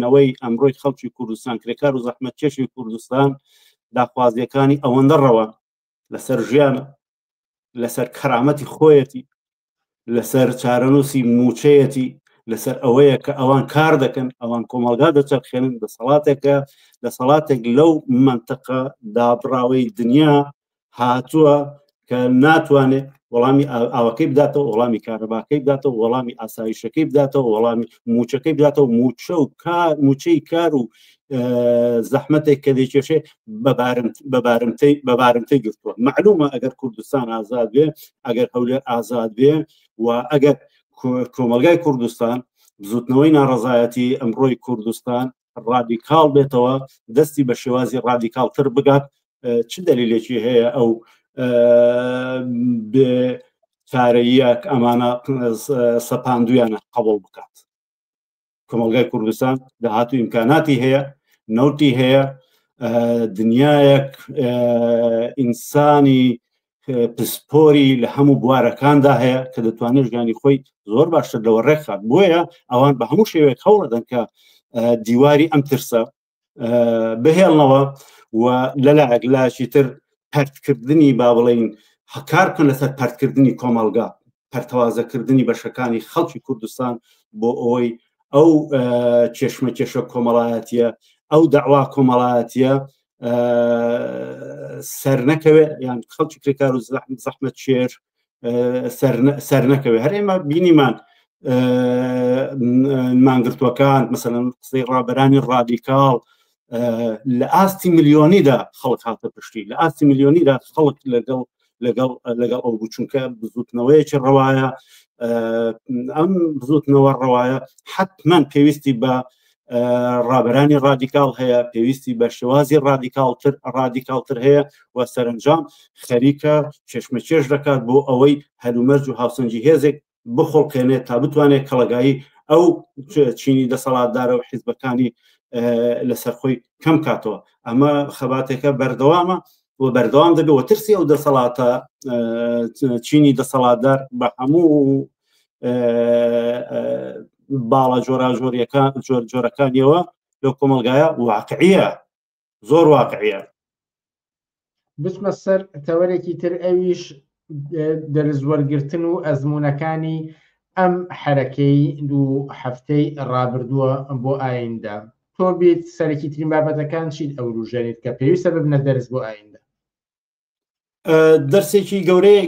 R: نەوەی ئەمڕۆی خەڵکی کوردستان کرێکار و زەحمەتکێشی کوردستان داخوازیەکانی ئەوەندە ڕەوە لەسەر ژیانە لەسەر کەرامەتی خۆیەتی لەسەر چارەنووسی موچەیەتی لەسەر ئەوەیە کە ئەوان کار دەکەن ئەوان کۆمەلگا دەچەرخێنن دەسەڵاتێکە دەسەڵاتێک لەو منتەقە دابڕاوەی دنیا هاتووە کە ناتوانێت وەڵامی ئاوەکەی بداتەوە وەڵامی کارەباکەی بداتەوە وەڵامی ئاسایشەکەی بداتەوە وەڵامی موچەکەی بداتەوە موچەی کار و زەحمەتێک کە دەیکێشێ بەبارمتەی گرتووە معلومە ئەگەر کوردستان ئازاد بێ ئەگەر هەولێر ئازاد بێ و ئەگەر کۆمەلگای کوردستان بزوتنەوەی ناڕەزایەتی ئەمڕۆی کوردستان ڕادیکاڵ بێتەوە دەستی بە شێوازی ڕادیکاڵتر بگات چ دەلیلێکی هەیە ئەو چارەیەک ئەمانە سەپاندویانە قبول بکات کۆمەلگای کوردستان داهاتوو ئیمکاناتی هەیە نەوتی هەیە دنیایەک ئینسانی پسپۆری لە هەموو بوارەکاندا هەیە کە دەتوانێت ژیانی خۆی زۆر باشتر لەوە ڕێکخات بۆیە ئەوان بە هەموو شێوەیەک هەوڵەدەن کە دیواری ئەم ترسە بهێڵنەوە و لەلایەک لاشی تر پەرتکردنی با بڵین هەکارکن لەسەر پەرتکردنی کۆمەلگا پەرتەوازەکردنی بەشەکانی خەڵکی کوردستان بۆ ئەوەی ئەو چێشمە کێشە کۆمەڵایەتیە ئەو داوا کۆمەڵایەتیە سەر نەکەوێت یان خەڵکی کرێکار و زەحمەت چێر سەر نەکەوێت هەر ئێمە بینیمان مانگرتوەکان مەسەلەن قسەی ڕابەرانی ڕادیکاڵ لە ئاستی ملیۆنیدا خەڵک هاتە پشتی لە ئاستی ملیۆنیدا خەڵک لەگەڵ ئەو بوو چونکە بزوتنەوەیەکی ڕەوایە ئەم بزوتنەوە ڕەوایە حتمەن پێویستی بە ڕابەرانی ڕادیکاڵ هەیە پێویستی بە شێوازی ڕادیکاڵتر هەیە و سەرنجام خەریکە چێشمەچێش دەکات بۆ ئەوەی هەلومەرج و هاوسەنجی هێزێک بخۆڵکێنێت تا بتوانێت کەڵگایی ئەو چینی دەسەڵاتدارە و حیزبەکانی لەسەر خۆی کەم کاتەوە ئەمە خەباتێکە بەردەوامە و بەردەوام دەبێت و ترسی ئەو دەسەڵاتە چینی دەسەڵاتدار بە هەموو باڵە جۆرەکانیەوە لەو کۆمەلگایە واقعیە زۆر واقعیە
N: بچمە سەر تەوەرێکی تر ئەویش دەرزوەرگرتن و ئەزمونونەکانی ئەم حرەکەی دوو هەفتەی ڕابردووە بۆ ئایندا تۆ بیت سەرەکی ترین بابەتەکان چیت ئەو ڕژێنیت کە پێویستە ببنە دەرز بۆ ئایندا
R: دەرسێکی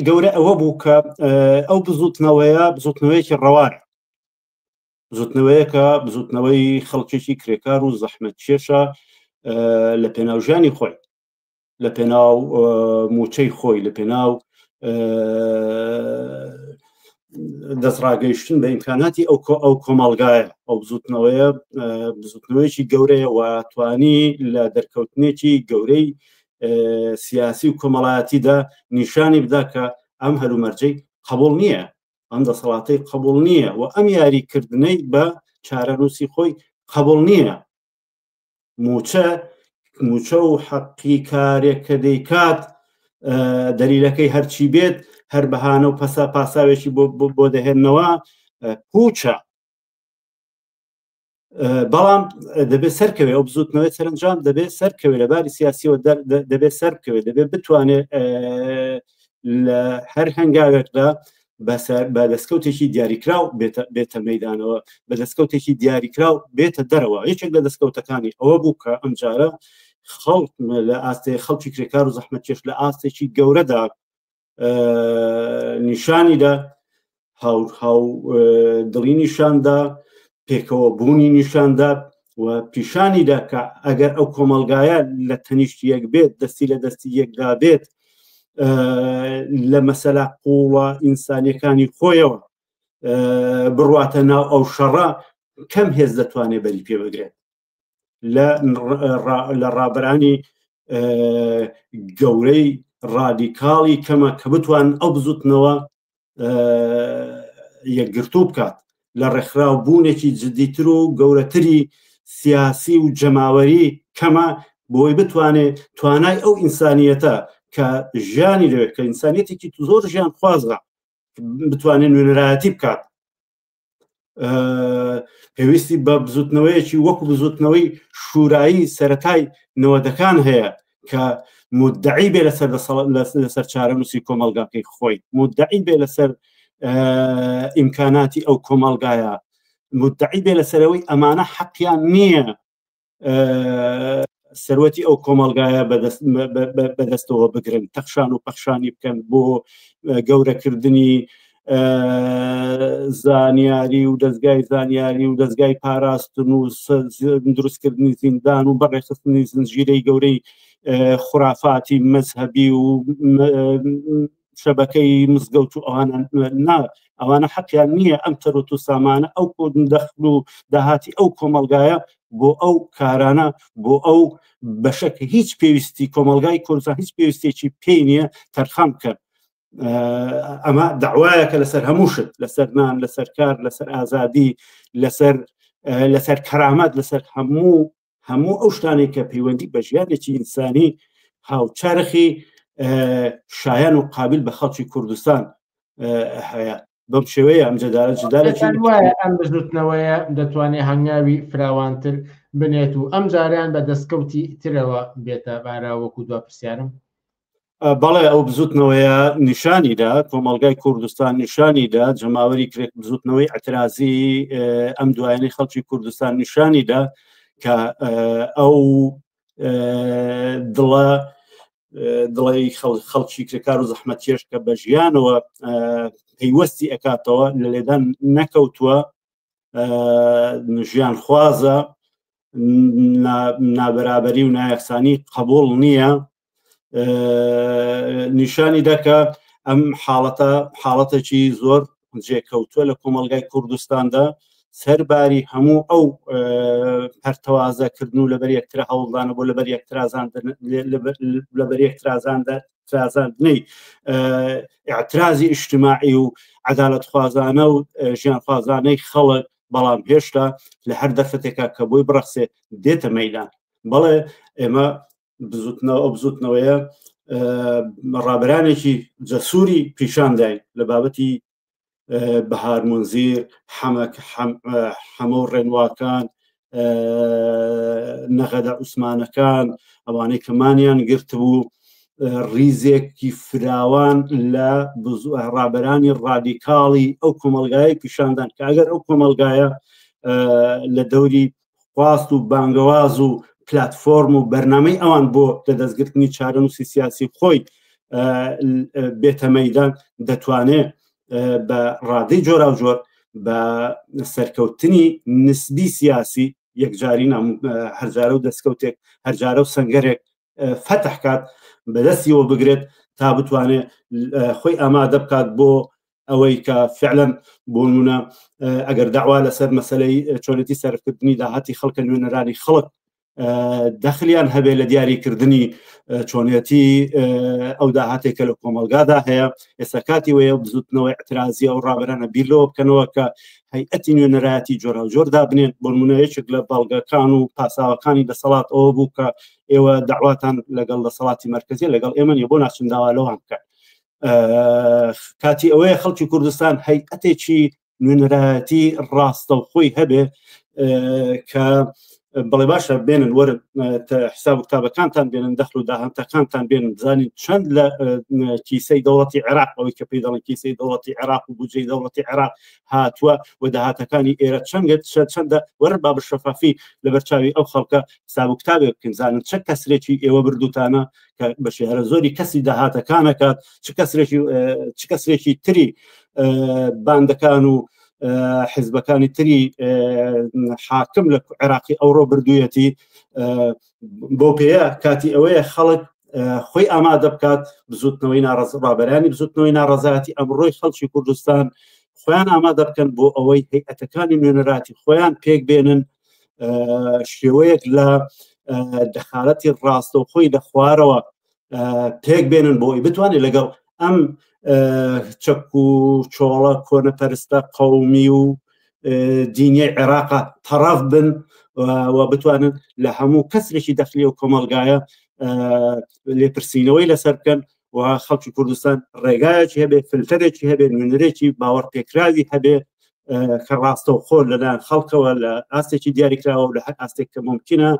R: گەورە ئەوە بوو کە ئەو بزوتنەوەیەکی ڕەوانە بزوتنەوەیەکە بزوتنەوەی خەڵکێکی کرێکار و زەحمەت چێشە لە پێناوژیانی خۆی لە پێناو موچەی خۆی لە پێناو دەستڕاگەیشتن بە ئیمکاناتی ئەو کۆمەڵگایە ئەو بزوتنەوەیکی گەورەیە و توانی لە دەرکەوتنێکی گەورەی سیاسی و کۆمەڵایەتیدا نیشانی بدا کە ئەم هەلومەرجەی قبول نییە، ئەم دەسەڵاتەی قبول نییە و ئەم یاریکردنەی بە چارەنووسی خۆی قبول نییە. موچە و حەقی کارێک کە دەیکات دەلیلەکەی هەرچی بێت هەر بەهانە و پاساوێکی بۆ دەهێننەوە پوچە. بەڵام دەبێت سەرکەوێ ئەو بزوتنەوەی سەرنجام دەبێت سەرکەوێ لەباری سیاسیەوە دەبێت سەرکەوێت دەبێت بتوانێت لە هەر هەنگاوێکدا بە دەستکەوتێکی دیاریکراو بێتە مەیدانەوە، بە دەستکەوتێکی دیاریکراو بێتە دەرەوە. یەکێک لە دەستکەوتەکانی ئەوە بوو کە ئەم جارە خەڵک لە ئاستەی خەڵکی کرێکار و زەحمەتکێش لە ئاستێکی گەورەدا نیشانیدا هاو دڵی نیشاندا، پێکەوە بوونی نیشاندا و پیشانیدا کە ئەگەر ئەو کۆمەڵگایە لە تەنیشت یەک بێت، دەستی لە دەستی یەکدا بێت لە مەسەلا قوڵە ئینسانیەکانی خۆیەوە بڕواتە ناو ئەو شەڕە، کەم هێز دەتوانێت بەری پێ بگرێت لە ڕابرانی گەورەی ڕادیکاڵی کەمە کە بتوان ئەو بزوتنەوە یەکگرتوو بکات لە ڕێکخراو بوونێکی جدیتر و گەورەتری سیاسی و جەماوەری کەمە بۆی بتوانێت توانای ئەو ئینسانیەتە کە ژیانی لەوێت کە ئینسانیەتێکی زۆر ژیان خوازە بتوانێت نوێنەرایەتی بکات. پێویستی بە بزوتنەوەیەکی وەکو بزوتنەوەی شورایی سەرەتای نەوەدەکان هەیە کە مدعی بێ لەسەر چارەنووسی کۆمەلگاکەی خۆی، مدعی بێ لەسەر ئیمکاناتی ئەو کۆمەلگایە، مدعی بێ لەسەرەوەی ئەمانە حەقیان نییە سەرەتی ئەو کۆمەلگایە بەدەستەوە بگرن، تەخشان و پەخشانی بکەن بۆ گەورەکردنی زانیاری و دەستگای زانیاری و دەستگای پاراستن و دروستکردنی زیندان و بەڕێخستنی زنجیرەی گەورەی خورافاتی مەزهەبی و شەبەکەی مزگەوت و ئەوانە حەقیان نییە ئەم تەرۆت و سامانە ئەو دەخل و داهاتی ئەو کۆمەلگایە بۆ ئەو کارانە بۆ ئەو بەشەکە هیچ پێویستی کۆمەلگای کوردستان هیچ پێویستێکی پێی نییە تەرخەم بکەن. ئەمە داوایەکە لەسەر هەموو شت، لەسەر نان، لەسەر کار، لەسەر ئازادی، لەسەر کەرامەت، لەسەر هەموو ئەو شتانێک کە پەیوەندی بە ژیانێکی ئینسانی هاوچارخی شایان و قابل بە خەڵکی کوردستان هەیە. بەم شێوەیە ئەم جدالێکی
N: وایە ئەم بزوتنەوەیە دەتوانێت هەنگاوی فراوانتر بنێت و ئەم جاریان بە دەستکەوتی ترەوە بێتە باراوەکو دوا پرسیارم.
R: بەڵێ ئەو بزوتنەوەیە نیشانیدا کۆمەلگای کوردستان نیشانیدا جەماوەری کرێک بزوتنەوەی ئەترازی ئەم دوایانەی خەڵکی کوردستان نیشانیدا کە ئەو دڵی خەڵکی کرێکار و زەحمەتکێش کە بە ژیانەوە پەیوەستی ئەکاتەوە لە لێدان نەکەوتووە، ژیان خوازە، نابەرابەری و نایەکسانی قبول نییە، نیشانی دەکە ئەم حاڵەتێکی زۆر جێکەوتووە لە کۆمەلگای کوردستاندا سەرباری هەموو ئەو هەرتەوازەکردن و لەبەر یەکترا هەوڵدانە بۆ لەبەر یەکترازاندنەی ئاعترازی ئیجتیماعی و عەدالەت خوازانە و ژیان خوازانەی خەڵک، بەڵام هێشتا لە هەر دەرفەتێکا کە بۆی بڕەخسێ دێتە مەیدان. بەڵێ ئێمە بزوتنەوەیە ڕابرانێکی جەسووری پیشانداین لە بابەتی بەهار مونزیر، حەمە و ڕێنواکان، نەغەدە عوسمانەکان، ئەوانەی کەمانیان گرتبوو ریزێکی فراوان لە ڕابرانی ڕادیکاڵی ئەو کۆمەلگایە پیشاندان کە ئەگەر ئەو کۆمەلگایە لە دەوری خواست و بانگەواز و پلتفۆرم و بەرنامەی ئەوان بۆ لە دەستگرتنی چارەنووسی سیاسی خۆی بێتە مەیدان دەتوانێت بە ڕادەی جۆرا و جۆر بە سەرکەوتنی نسبی سیاسی یەکجاری هەرجارە و دەستکەوتێک هەرجارە و سەنگەرێک فەتح کات بەدەستیەوە بگرێت تا بتوانێت خۆی ئامادە بکات بۆ ئەوەی کە فعلەن بۆ نمونە ئەگەر داوا لەسەر مەسەلەی چۆنەتی سەرکردنی داهاتی خەڵکە نوێنەرانی خەڵک دەخلیان هەبێ لە دیاریکردنی چۆنێتی ئەو داهاتێکە لە کۆمەلگادا هەیە ئێستا کاتی وەیە بزوتنەوەی اعترازی ئەو ڕابرانە بیرلەوە بکەنەوە کە هەیئەتی نوێنەرایەتی جۆرا و جۆر دابنێن بۆ نمونەیەکێک لە بەڵگەکان و پاساوەکانی دەسەڵات ئەوە بوو کە ئێوە داواتان لەگەڵ دەسەڵاتی مرکزی لەگەڵ ئێمە نیە بۆ ناچن داوا لەوان بکەن کاتی ئەوەیە خەڵکی کوردستان هەیئەتێکی نوێنەرایەتی ڕاستەوخۆی هەبێ کە بەڵێ باشە بێنن وەرن حساب و کتابەکانتان بێنن دەخل و داهاتەکانتان بێنن بزانین چەند لە کیسەی دەوڵەتی عێراق ئەوەی کە پێی دەڵێن کیسەی دەوڵەتی عێراق و بودجەی دەوڵەتی عێراق هاتووە و داهاتەکانی ئێرە چەندە وەرن با بەشەفافی لە بەرچاوی ئەو خەڵکە حساب و کتابێک بکەن زانن چه کەسرێکی ئێوە بردوتانە کە بە شێوە زۆری کەسی داهاتەکانەکات چ کەسرێکی تری باندەکان و حزبەکانی تری حاکم لە عێراقی ئەوڕۆ بردوویەتی بۆ پێەیە کاتی ئەوەیە خەڵک خۆی ئامادە بکات بزوتنەوەی ڕابەرانی بزوتنەوەی ناڕەزایەتی ئەمڕۆی خەڵکی کوردستان خۆیان ئامادە بکەن بۆ ئەوەی هەیئەتەکانی نوێنەراتی خۆیان پێک بێنن شێوەیەک لە دەخالەتی ڕاستەوخۆی لە خوارەوە پێک بێنن بۆ ئەوی بتوانێت لەگەڵ ئەم چەک و چۆڵە کۆنەپەرستە قەومی و دینیە عێراقا تەڕاف بن و بتوانن لە هەموو کەسێکی دەخلی و کۆمەلگایە لێپرسینەوەی لەسەر بکەن و خەڵکی کوردستان ڕێگایەکی هەبێ فلتەرێکی هەبێ نوێنەرێکی باوەڕ پێکراوی هەبێ کە ڕاستەوخۆ لەلایەن خەڵکەوە لە ئاستێکی دیاریکراوە و لە هەر ئاستێک کە ممکنە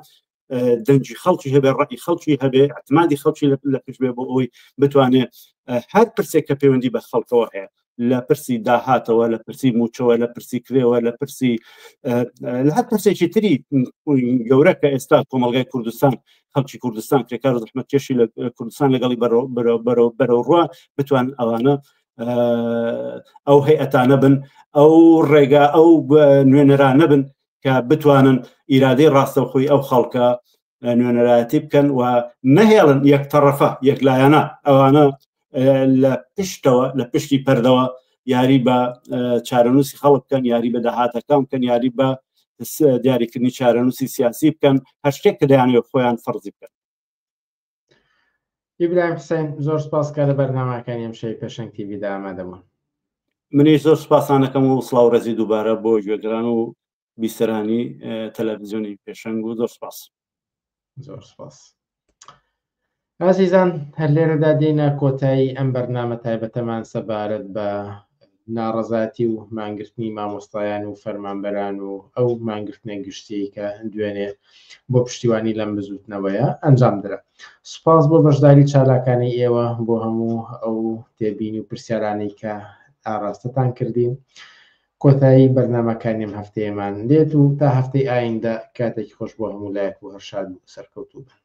R: دەنجی خەڵکی هەبێ ڕەئی خەڵکی هەبێ اعتمادی خەڵکی لە پێش بێ بۆ ئەوەی بتوانێت هەر پرسێک کە پەیوەندی بە خەڵکەوە هەیە لە پرسی داهاتەوە لە پرسی موچەوە لە پرسی کرێوە لە پرسی لە هەر پرسێکی تری گەورە کە ئێستا کۆمەلگای کوردستان خەڵکی کوردستان کرێکار و زەحمەتکێشی لە کوردستان لەگەڵی بەرەوڕوا بتوان ئەوانە ئەو هەیئەتانە بن ئەو ڕێگا ئەو نوێنەرانە بن کە بتوانن ئیرادەی ڕاستەوخۆی ئەو خەڵکە نوێنەرایەتی بکەن و نەهێڵن یەکتەڕەفە یەکلایەنە ئەوانە لە پشتەوە لە پشتی پەردەوە یاری بە چارەنووسی خەڵک بکەن یاری بە داهاتەکان بکەن یاری بە دیاریکردنی چارەنووسی سیاسی بکەن هەر شتێک کە دەیانەوێت خۆیان فەرزی بکەن.
N: ئیبراهیم حوسێن زۆر سپاسکە لە بەرنامەکانی ئەمشەی پێشەنگ تیڤیدا ئامادەبوون.
R: منیش زۆر سپاسانەکەم و سڵاو ڕێزی دووبارە بۆ گوێگران و بیسەرانی تەلەڤیزیۆنی پێشەنگ و زۆر سپاس.
N: زۆر سپاس. ئازیزان هەر لێرەدا دێنە کۆتایی ئەم بەرنامە تایبەتەمان سەبارەت بە ناڕەزاتی و مانگرتنی مامۆستایان و فەرمانبەران و ئەو مانگرتنە گشتی کە دوێنێ بۆ پشتیوانی لەم بزوتنەوەیە ئەنجام درا. سوپاس بۆ بەشداری چالاکانی ئێوە بۆ هەموو ئەو تێبینی و پرسیارانی کە ئاراستەتان کردین. کۆتایی بەرنامەکانیم هەفتەیەمان دێت و تا هەفتەی ئایندە کاتێکی خۆش بۆ هەموو لایەک و هەرشاد و سەرکەوتوو بن.